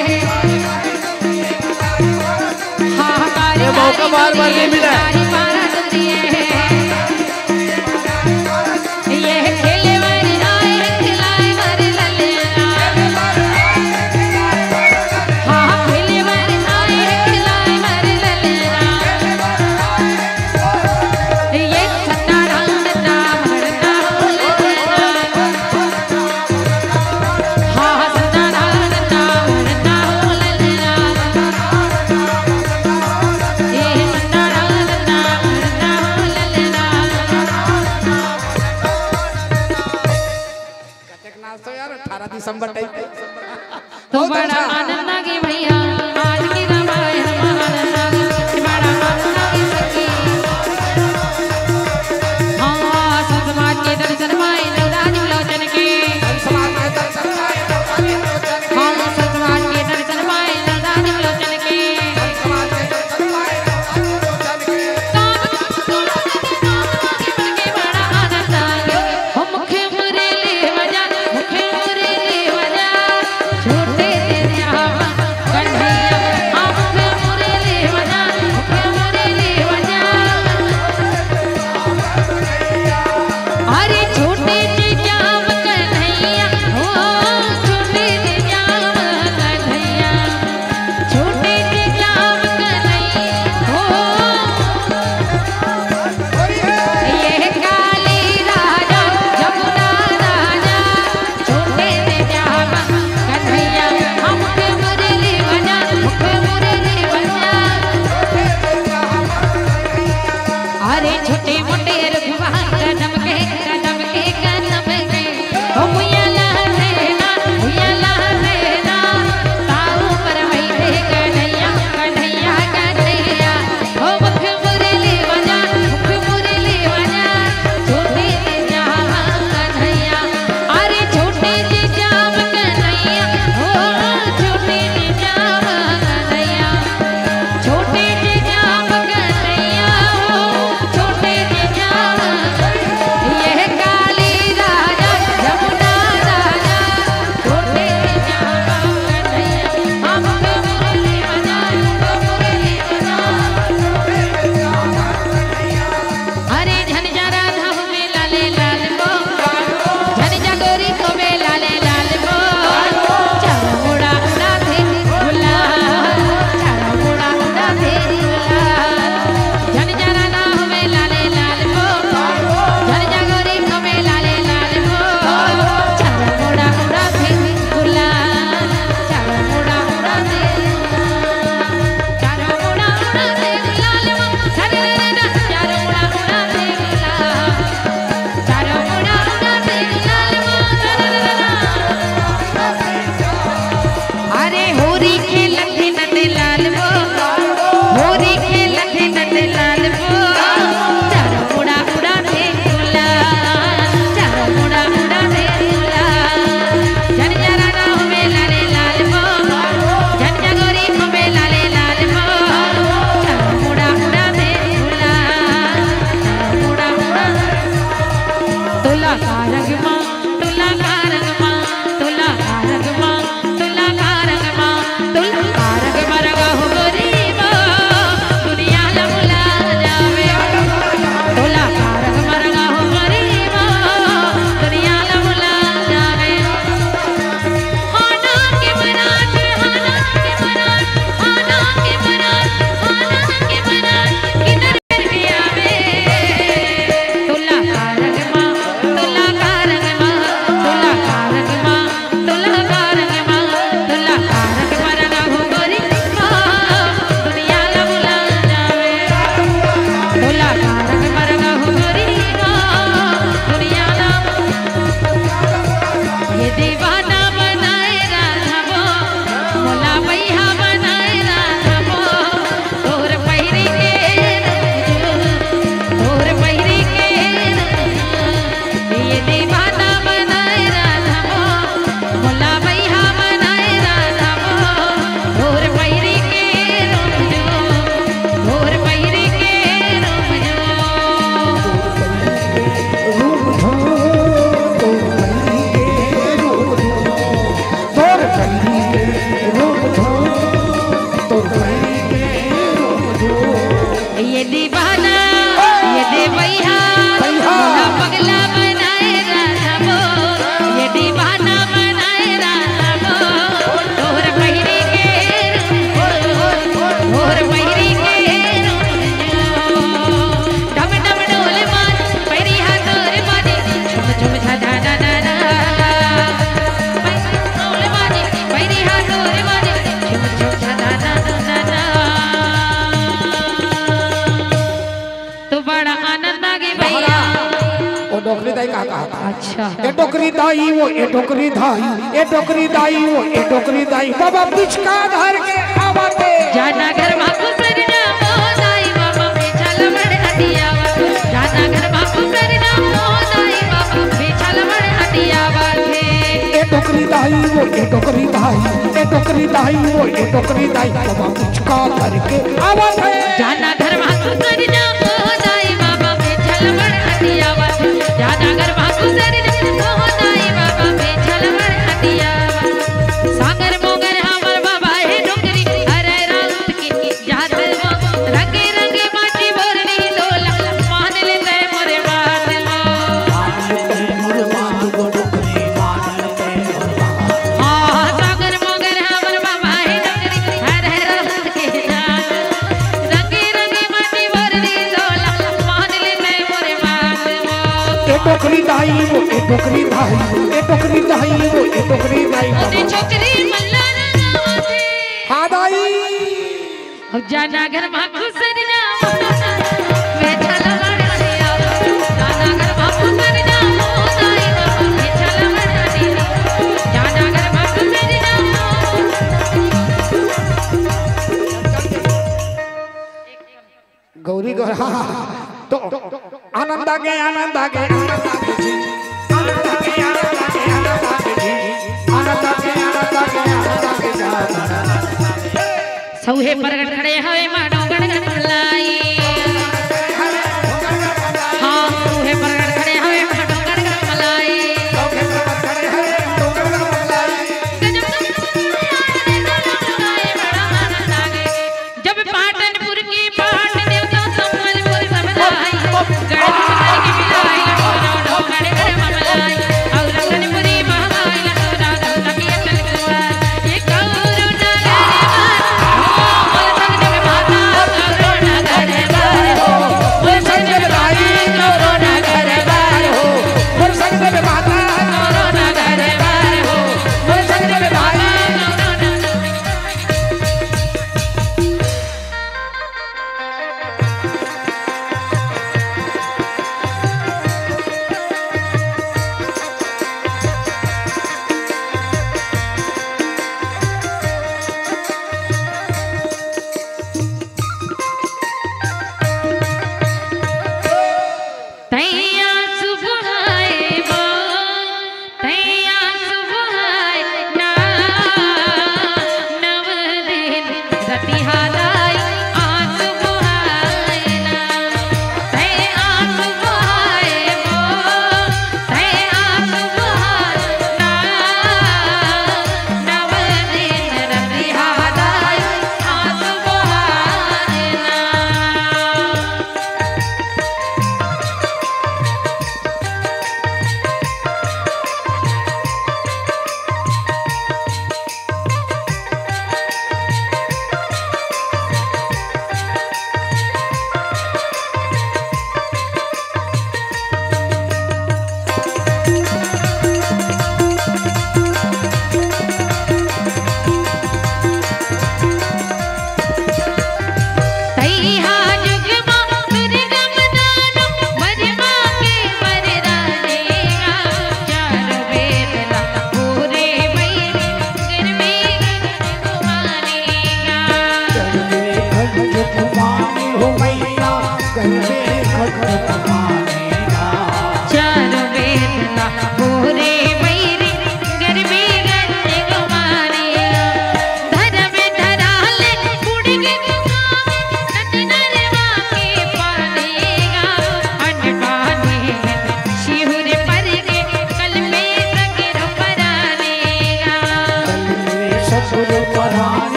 हाँ कारी ये मौका बार-बार नहीं मिला है। भंडारी मारा टूरिये, ये खेले वाली आए खिलाए मारे ललना, हाँ खेले वाली आए खिलाए मारे ललना, ये सन्ना नन्ना नन्ना ललना, हाँ सन्ना नन्ना नन्ना ललना, ये सन्ना नन्ना नन्ना ललना। तो यार 18 दिसंबर टाइप तो बड़ा आनंद आ गया भैया आज की रामायण आनंद आ गया, बड़ा आनंद आ गया सखी। हाँ सब समाज के दर्शन माए नवराज लोचन के, समाज के दर्शन आए, हाँ सब समाज के दर्शन माए नवराज लोचन के, समाज के दर्शन आए, काम के बड़ा आनंद आ गया। हो मुखे मुरली बजा, मुखे मुरली बजा, छोटे तेरे आवा दीवाना बनाए राधा वो मोला भैया बनाए राधा वो तोर पहिरी के तोर पहिरी के ये दीवाना बनाए राधा वो मोला भैया बनाए राधा वो तोर पहिरी के तोर पहिरी के ये दीवाना ये देवैया मोला पगला बनाए राधा वो ये दीवाना बनाए राधा वो तोर पहिरी के तोर पहिरी के डम डम डोल मान पहिरी हाथ तोर माने झुम झुम झा झा झा झा डोल माने पहिरी हाथ तोर माने झुम झुम झा झा झा झा झा तो बड़ा आनंद आ गई भैया। वो डोकरी दाई कहा था अच्छा ए डोकरी दाई वो ए डोकरी दाई ए डोकरी दाई वो ए डोकरी दाई बाबा पिचका धर के आवाते जाना घर बापू सरना मोदाई बाबा बेचल बड़ हटियावा जाना घर बापू सरना मोदाई बाबा बेचल बड़ हटियावा थे ए डोकरी दाई वो ए डोकरी दाई ए डोकरी दाई वो ए डोकरी दाई बाबा पिचका धर के आवाते जाना घर बापू सरना मोदाई बाबा बेचल बड़ हटियावा जाना घर बापू सरना मोदाई बाबा बेचल बड़ हटियावा सागर मोगर हमर बाबा है डोकरी अरे रात की जात वो रंगे रंगे माटी बोरनी डोला मान लेते मोरे बात वो हाँ सागर मोगर हमर बाबा है डोकरी अरे रात की जात रंगे रंगे माटी बोरनी डोला मान लेते मोरे बात वो ए डोकरी दाई वो ए डोकरी दाई ए डोकरी दाई वो ए डोकरी दाई ओदी छोकरी मल्ला ना गावते हाँ दाई जाना घर बापू सरना बेचल बड़ हटियावा जाना घर बापू सरना मोदाई बाबा बेचल बड़ हटियावा जाना घर बापू सरना गौरी गौर हाँ तो आनंद आ गए आनंद आ गए आनंद आ गए जी आनंद आ गए आनंद आ गए आनंद आ गए जी आनंद आ गए आनंद आ गए आनंद आ गए सौहे प्रगट खड़े हवे माडो गणगण मलाई हाँ सौहे प्रगट खड़े हवे माडो गणगण मलाई जब पाटनपुर की पाट देवता संबलपुर सब लाई गणपति की मिलाई लखनऊ गणगण मलाई और रतनपुरी महामाई लखनऊ लकी चलवा ये कौरो नगर बोल संग जग माता कौरो नगर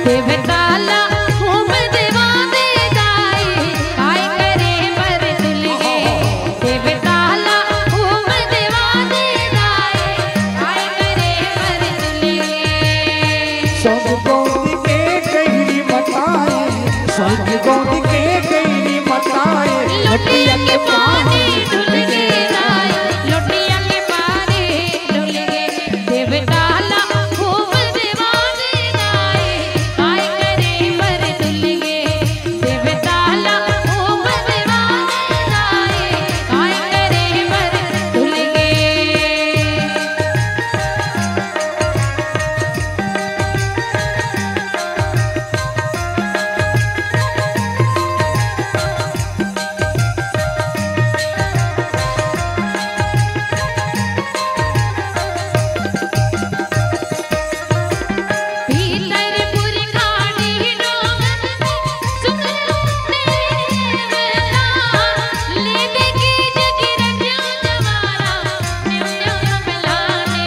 देवताला घूम दीवाने जाए काय करे बर दुल्हे देवताला घूम दीवाने जाए काय करे बर दुल्हे सब गोद के कहीं बताए सब गोद के कहीं बताए लोटिया के पानी डुल के जाए लोटिया के पानी डुल के देवताला घूम दीवाने जाए काय करे बर दुल्हे देवताला घूम दीवाने जाए काय करे बर दुल्हे भीतर पुरखानी रोगन सुख देवता ले देखी जगिरन जमाना न्यू मिलाने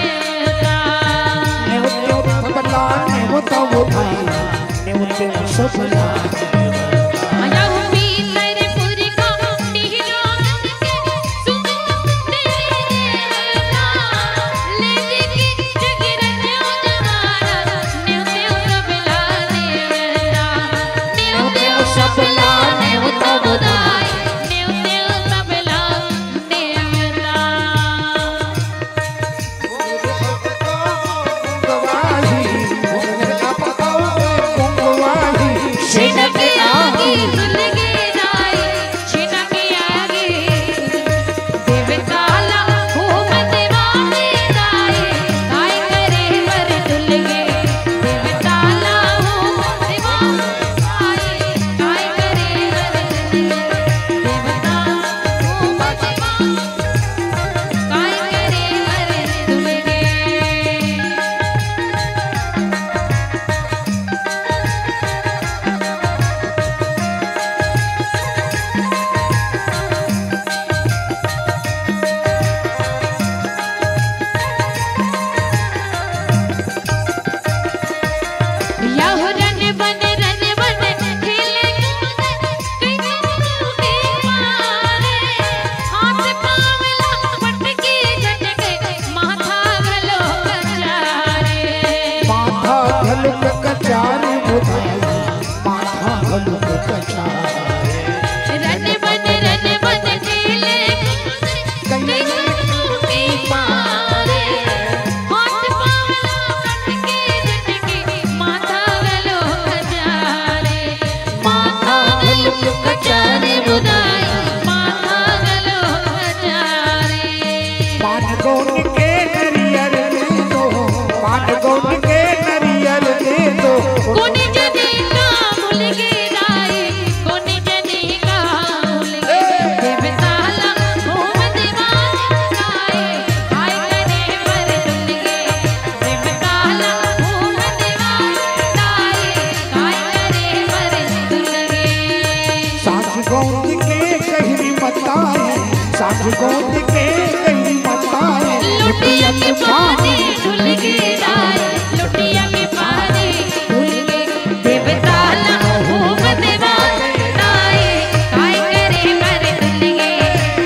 आया हूँ भीतर पुरखानी रोगन सुख देवता ले देखी जगिरन जमाना न्यू मिलाने न्यू सबला न्यू तबदाई न्यू सबला देवता छिनक आगे दुल्हे जाए छिनक आगे देवताला घूम दीवाने जाए काय करे बर दुल्हे देवताला घूम दीवाने जाए काय करे बर दुल्हे देवता घूम दीवाने काय करे बर दुल्हे यह रन बन खेले के मारे हाथ पावला पटके झटके माथा घलो कचारे माथा घलुक कचारे माथा घलुक कचारे रन बन खेले के मारे हाथ पावला पटके झटके माथा घलो कचारे माथा घलो कचारे बुदाई माथा घलो कचारे पान गोद के नरियर दे दो पान गोद के नरियर दे दो कोनी जनी का भूल के जाए कोनी जनी का भूल के देवताला घूम दीवाने जाए काय करे बर दुल्हे देवताला घूम दीवाने जाए काय करे बर दुल्हे साथ गोद के कहीं बताए साथ गोद के कहीं बताए लुटिया के पानी डुल के जाए लुटिया के पानी डुल के देवताला घूम दीवाने जाए काय करे बर दुल्हे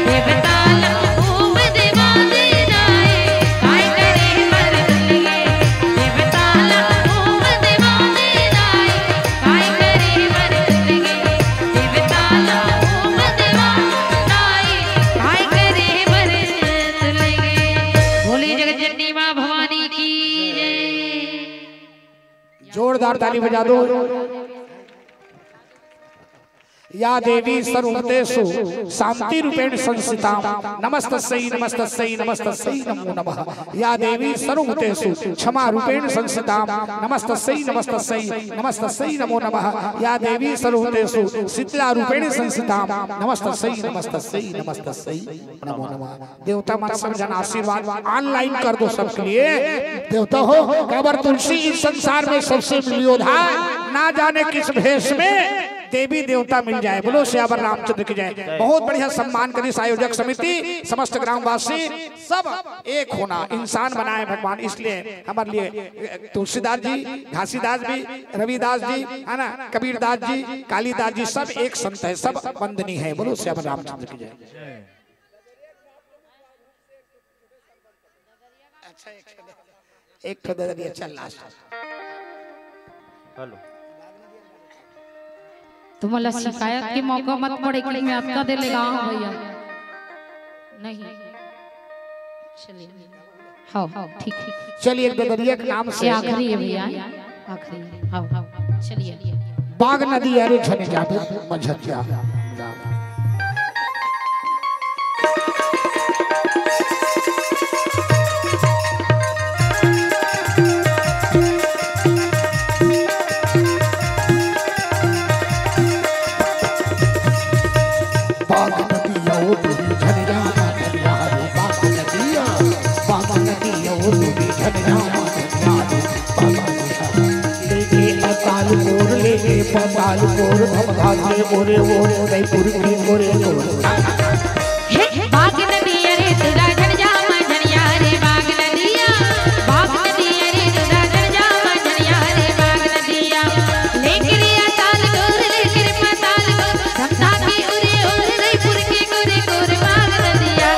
देवताला घूम दीवाने जाए काय करे बर दुल्हे देवताला घूम दीवाने जाए काय करे बर दुल्हे देवताला घूम दीवाने जाए काय करे बर दुल्हे बोली जगज्जननी मां भवानी की जय जोरदार ताली बजा दो या देवी सर्वभूतेषु शांति रूपेण संस्थिता नमस्तस्यै नमस्तस्यै नमस्तस्यै नमो नमः या देवी सर्वभूतेषु क्षमा रूपेण संस्थिता नमस्तस्यै नमस्तस्यै नमस्तस्यै नमो नमः या देवी सर्वभूतेषु शीतला रूपेण संस्थिता नमस्तस्यै नमस्तस्यै नमस्तस्यै नमो नमः देवता मन सब जन आशीर्वाद ऑनलाइन कर दो सबके लिए देवता हो कबर तुलसी इस संसार में सबसे योद्धा ना जाने किस भेष में देवी देवता मिल जाए। बोलो श्यावर रामचंद्र की जय। बहुत बढ़िया सम्मान करी आयोजक समिति, समस्त ग्रामवासी सब एक होना, इंसान बनाए भगवान। इसलिए हमारे लिए तुलसीदास जी, घासीदास जी, रविदास जी है ना, कबीरदास जी, कालीदास जी सब एक संत है, सब वंदनीय है। बोलो श्यावर रामचंद्र की जय। एक तो दे दिया, चल लास्ट। हेलो तुम्हारा शिकायत के मौका मत पड़े कि मैं आपका दे लेगा भैया। नहीं चलिए, हाँ हाँ ठीक ठीक, चलिए एक दरिया के नाम से आखिरी है भैया, आखिरी है। हाँ हाँ चलिए। बाग नदी अरे झने जादू मझतिया पतालपुर भमघाटे मोरे मोरे उदयपुर की मोरे बाग नदी अरे तुरा झड़ जा मझनिया रे बाग नदिया, बाग नदी अरे तुरा झड़ जा मझनिया रे बाग नदिया। लेकर या ताल गोर लेकर पताल गोर समता की उरे और उदयपुर के गोरे गोरे बाग नदिया,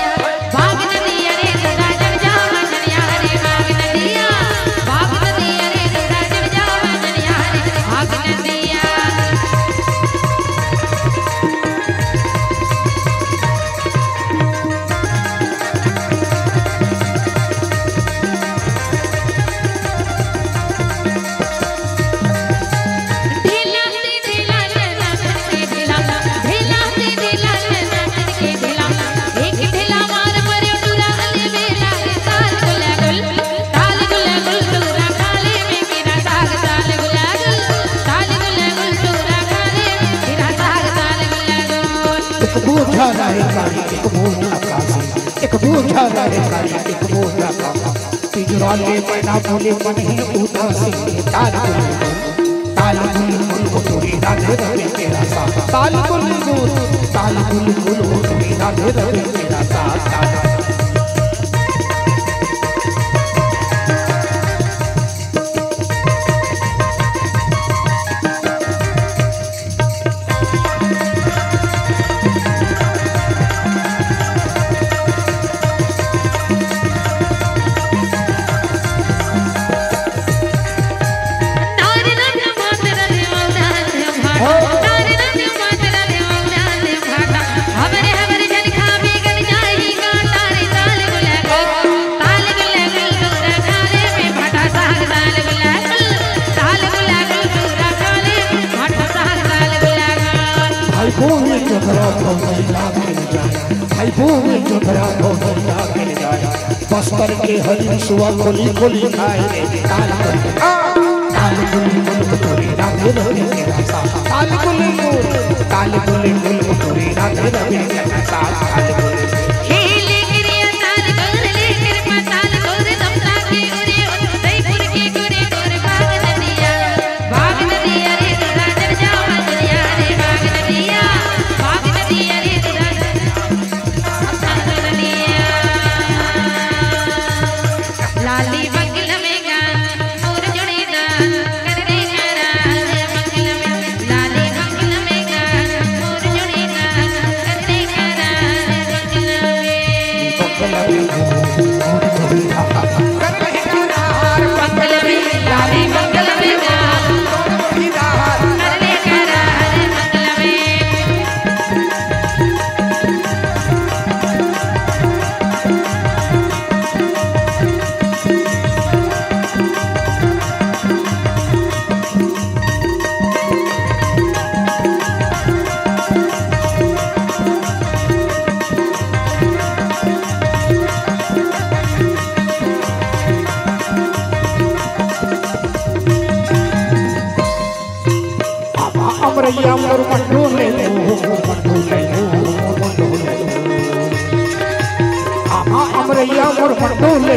बाग नदी अरे तुरा झड़ जा मझनिया रे बाग नदिया, बाग नदी अरे तुरा झड़ जा मझनिया रे बाग नदिया। एक बूझा रहे कारी एक बूझा का तिजोरी मैना बोले मन ही उदासी ताल गुल गुल राधे रवे तेरा साथ ताल गुल गुल राधे रवे तेरा साथ। बस्तर के हरी सुआ खोली खोली खाए ताल गुल गुल राधे रवे तेरा साथ ताल गुल गुल राधे रवे तेरा साथ। अमरैया मोर मंडोले अमरैया मोर मंडोले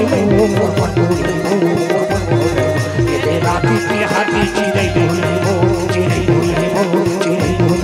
राती के हाथी चिड़ै बोले चिड़ै बोले चिड़ै बोले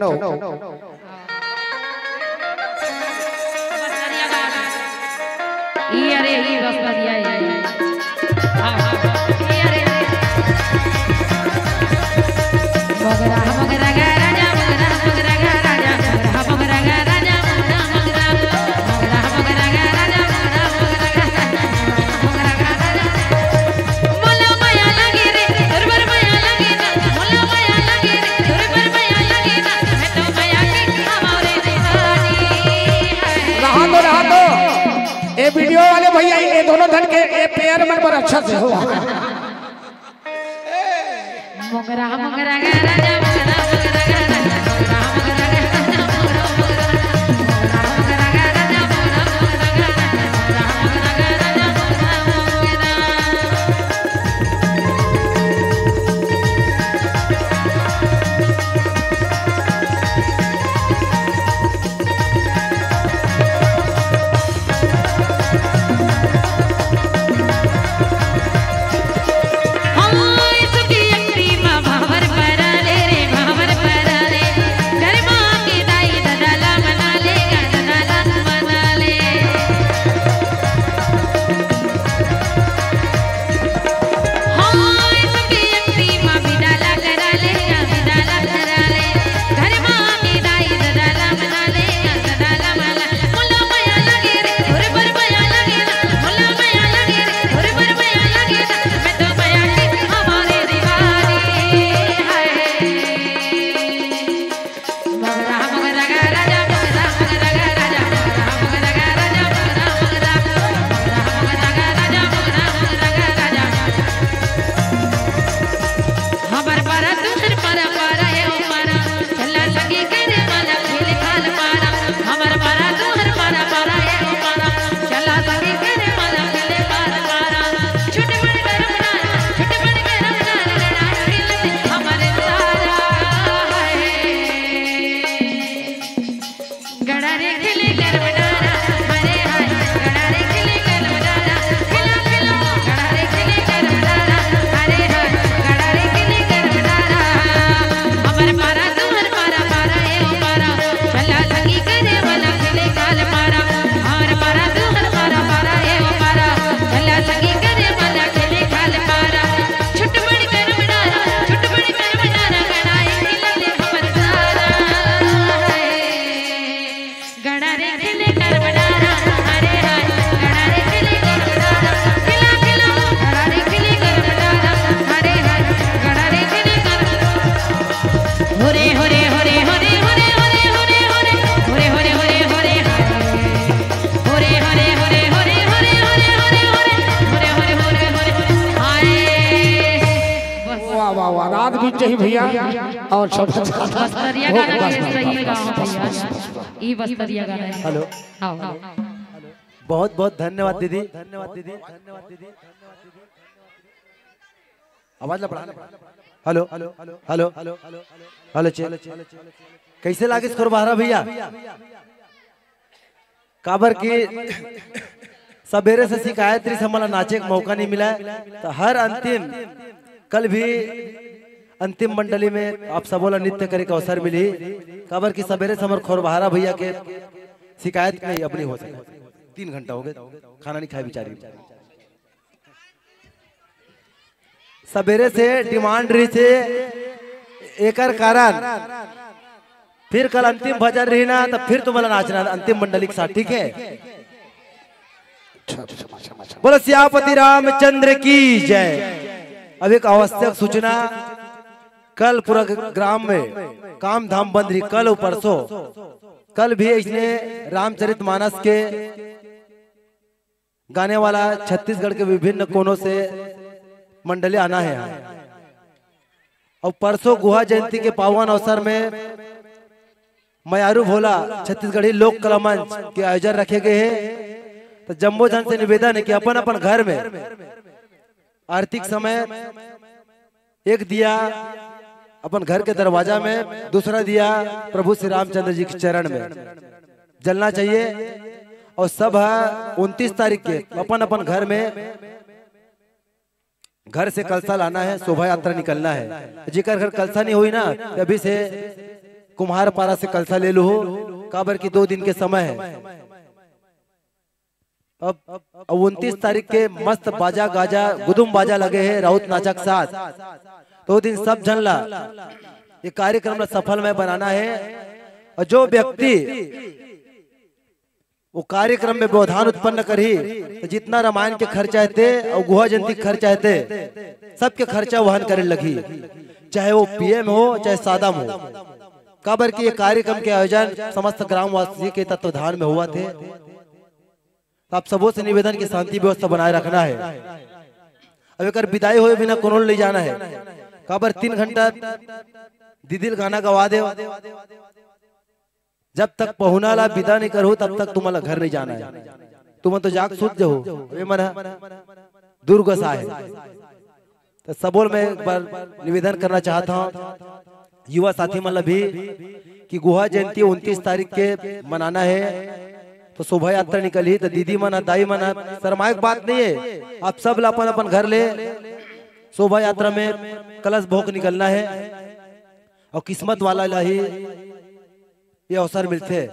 ठनो ये अरे ये बस बढ़िया है। हाँ ये अरे मोगरा मोगरा गा राजा मोगरा मोगरा गा राजा मोगरा मोगरा गा राजा मोगरा मोगरा मोगरा मोगरा गा राजा मोगरा मोगरा गा राजा मोला माया लगे रे दुर्बर माया लगे ना मोला माया लगे रे दुर्बर माया लगे ना मैं तो माया की हमारे दीवानी है। रहा तो ये वीडियो वाले भैया ये दोनों धन के ये पेयर मन पर अच्छा से हुआ। मोगरा मोगरा गा राजा मोगरा मोगरा गा राजा मोगरा मोगरा गा राजा मोगरा मोगरा गा राजा मोगरा मोगरा गा राजा मोगरा रात बीत जाही भैया और सब बस्तरिया गाना के सही गाओ भैया ई बस्तरिया गाना है। हेलो आओ बहुत बहुत धन्यवाद दीदी, धन्यवाद दीदी, धन्यवाद दीदी। आवाज ला बढ़ा। Hello hello hello hello hello चल कैसे लागे स्कोर बाहर भैया? काबर की सवेरे से शिकायत रही, हमारा नाचे का मौका नहीं मिला तो हर अंतिम कल भी अंतिम मंडली में आप सबोला नृत्य करे का अवसर मिली। काबर की सवेरे से हमारे खोरबहारा भैया के शिकायत नहीं अपनी हो सके, 3 घंटा हो गए खाना नहीं खाए बेचारी। सवेरे से डिमांड रही थे एक कारण, फिर कल अंतिम भजन रही ना तो फिर तुम्हारा नाचना अंतिम मंडली के साथ, ठीक है? बोलो सियापति रामचंद्र की जय। अब एक आवश्यक सूचना, कल पूरा ग्राम में काम धाम बंद रही, कल और परसों। कल भी इसने रामचरितमानस के गाने वाला छत्तीसगढ़ के विभिन्न कोनों से मंडली आना है। और परसों गुहा जयंती के पावन अवसर में मयारू भोला छत्तीसगढ़ी लोक कला मंच के आयोजन रखे गए हैं। तो जम्बो जन से निवेदन है कि अपन अपन घर में आरती समय एक दिया अपन घर के दरवाजा में, दूसरा दिया प्रभु श्री रामचंद्र जी के चरण में जलना चाहिए। और सब 29 तारीख के अपन अपन घर में घर से कलसा लाना है, शोभा यात्रा निकलना है। जेकर घर कलसा नहीं हुई ना, अभी से कुम्हार पारा से कलसा ले लो काबर की 2 दिन के समय है। अब 29 तारीख के मस्त बाजा गाजा गुदुम बाजा लगे हैं राउत नाचक साथ। 2 दिन सब जन ला ये कार्यक्रम सफल में बनाना है। और जो व्यक्ति वो कार्यक्रम में व्यवधान उत्पन्न करी तो जितना रामायण के खर्चा थे और गुहा जयंती के खर्चा थे सबके खर्चा वहन करे लगी, चाहे वो पीएम हो चाहे सादम हो। काबर की ये कार्यक्रम के आयोजन समस्त ग्रामवासी के तत्वाधान में हुआ थे। आप सबों से निवेदन की शांति व्यवस्था बनाए रखना है। अब एक विदाई हुए बिना कोनो ले जाना है। काबर 3 घंटा दीदिल गाना गवा दे, जब तक पहुना ला विदा नहीं करो तब तक तुम्हारा घर नहीं जाना है। तुम तो जाग सूझ जाओ ये मना दुर्गसा है। तो सबों में एक बार निवेदन करना चाहता हूँ युवा साथी मतलब भी कि गुहा जयंती 29 तारीख के मनाना है। तो शोभा यात्रा निकली तो दीदी मना दाई मना शर्माए की बात नहीं है। आप सब अपन अपन घर ले शोभा यात्रा में कलश भोग निकलना है और किस्मत वाला लाही ये अवसर मिलते हैं।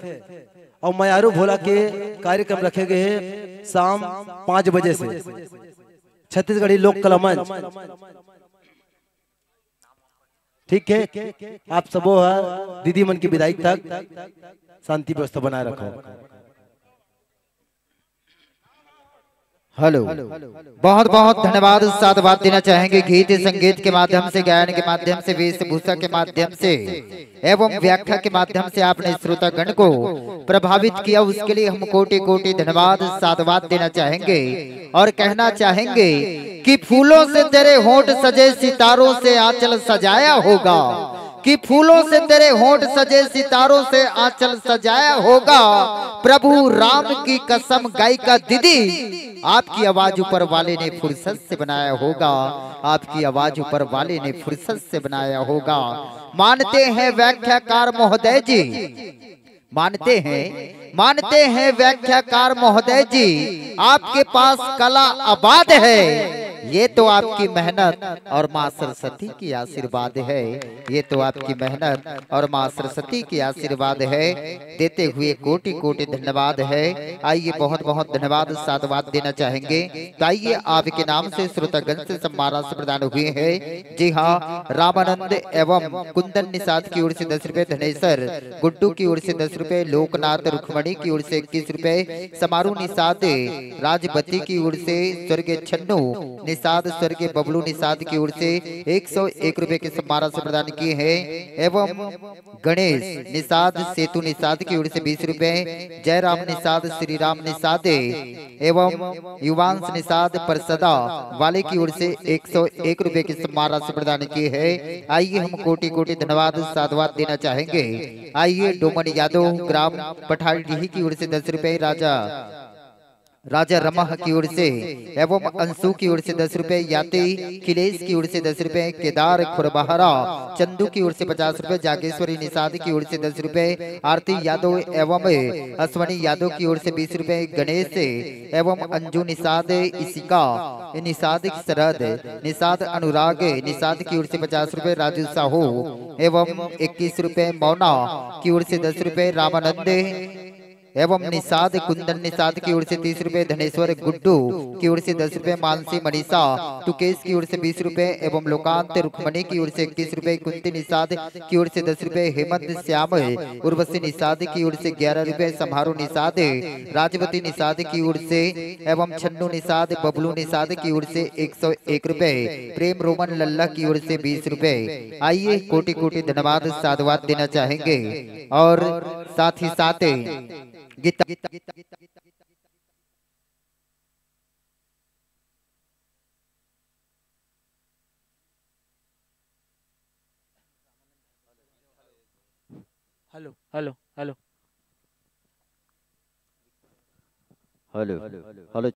और मयारू भोला के कार्यक्रम रखे गए हैं शाम 5 बजे से छत्तीसगढ़ी लोक कला मंच। ठीक है, आप सबो दीदी मन की विदाई तक शांति व्यवस्था बनाए रखो। हेलो, बहुत बहुत धन्यवाद साधुवाद देना चाहेंगे। गीत संगीत के माध्यम से, गायन के माध्यम से, वेशभूषा के माध्यम से एवं व्याख्या के माध्यम से आपने श्रोतागण को प्रभावित किया, उसके लिए हम कोटि कोटि धन्यवाद साधुवाद देना चाहेंगे। और कहना चाहेंगे कि फूलों से तेरे होंठ सजे सितारों से आंचल सजाया होगा, कि फूलों से तेरे होंठ सजे सितारों से आंचल सजाया होगा। प्रभु राम की कसम गायिका दीदी आपकी आवाज ऊपर वाले ने फुर्सत से बनाया होगा, आपकी आवाज ऊपर वाले ने फुर्सत से बनाया होगा। मानते हैं व्याख्याकार महोदय जी, मानते हैं व्याख्याकार महोदय जी, आपके पास कला आबाद है। ये तो आपकी मेहनत और माँ सरस्वती की आशीर्वाद है, ये तो आपकी मेहनत और माँ सरस्वती की आशीर्वाद है। देते हुए कोटि कोटि धन्यवाद है। आइए बहुत बहुत धन्यवाद साधुवाद देना चाहेंगे। तो आइए आपके नाम से श्रोतागण से सम्मान राशि प्रदान हुए हैं। जी हाँ, रामानंद एवं कुंदन निषाद की ओर से 10 रुपए, धनेश्वर गुड्डू की ओर से 10 रुपए, लोकनाथ रुक्मणी की ओर से 21 रुपए, समारू निषाद राजबती की ओर से, स्वर्गीय छन्नू निषाद स्वर्गीय बबलू निषाद की ओर से 101 रुपए के सम्मान राशि प्रदान किए हैं। एवं गणेश निषाद सेतु निषाद की ओर से 20 रुपए, जयराम निषाद श्री राम निषाद एवं युवांश निषाद परसदा वाले की ओर से 101 रुपए के सम्मान राशि प्रदान किए हैं। आइए हम कोटि कोटि धन्यवाद साधुवाद देना चाहेंगे। आइए डोमन यादव ग्राम पठाड़ी की ओर से 10 रुपए, राजा रमह की ओर से एवं अंशु की ओर से 10 रुपए, याति खिलेश की ओर से 10 रुपए, केदार खुरबहरा चंदू की ओर से 50 रुपए, जागेश्वरी निषाद की ओर से 10 रुपए, आरती यादव एवं अश्वनी यादव की ओर से 20 रुपए, गणेश एवं अंजू निषाद, इसिका निषाद सरद निषाद, अनुराग निषाद की ओर से 50 रुपए, राजू साहू एवं 21 रुपए, मौना की ओर से 10 रुपए, रामानंद एवं निषाद कुंदन निषाद की ओर से 30 रुपए, धनेश्वर गुड्डू की ओर से 10 रुपए, मानसी मनीषा तुकेश की ओर से 20 रुपए एवं लोकांत रुक्मणी की ओर से 21 रुपए, कुंती निषाद की ओर से 10 रुपए, हेमंत श्याम उर्वशी निषाद की ओर से 11 रुपए, समारू निषाद राजवती निषाद की ओर से एवं छन्नू निषाद बबलू निषाद की ओर से 101 रुपए, प्रेम रोमन लल्ला की ओर से 20 रुपए। आइए कोटि कोटि धन्यवाद साधुवाद देना चाहेंगे। और साथ ही साथ Gita hello hello hello hello hello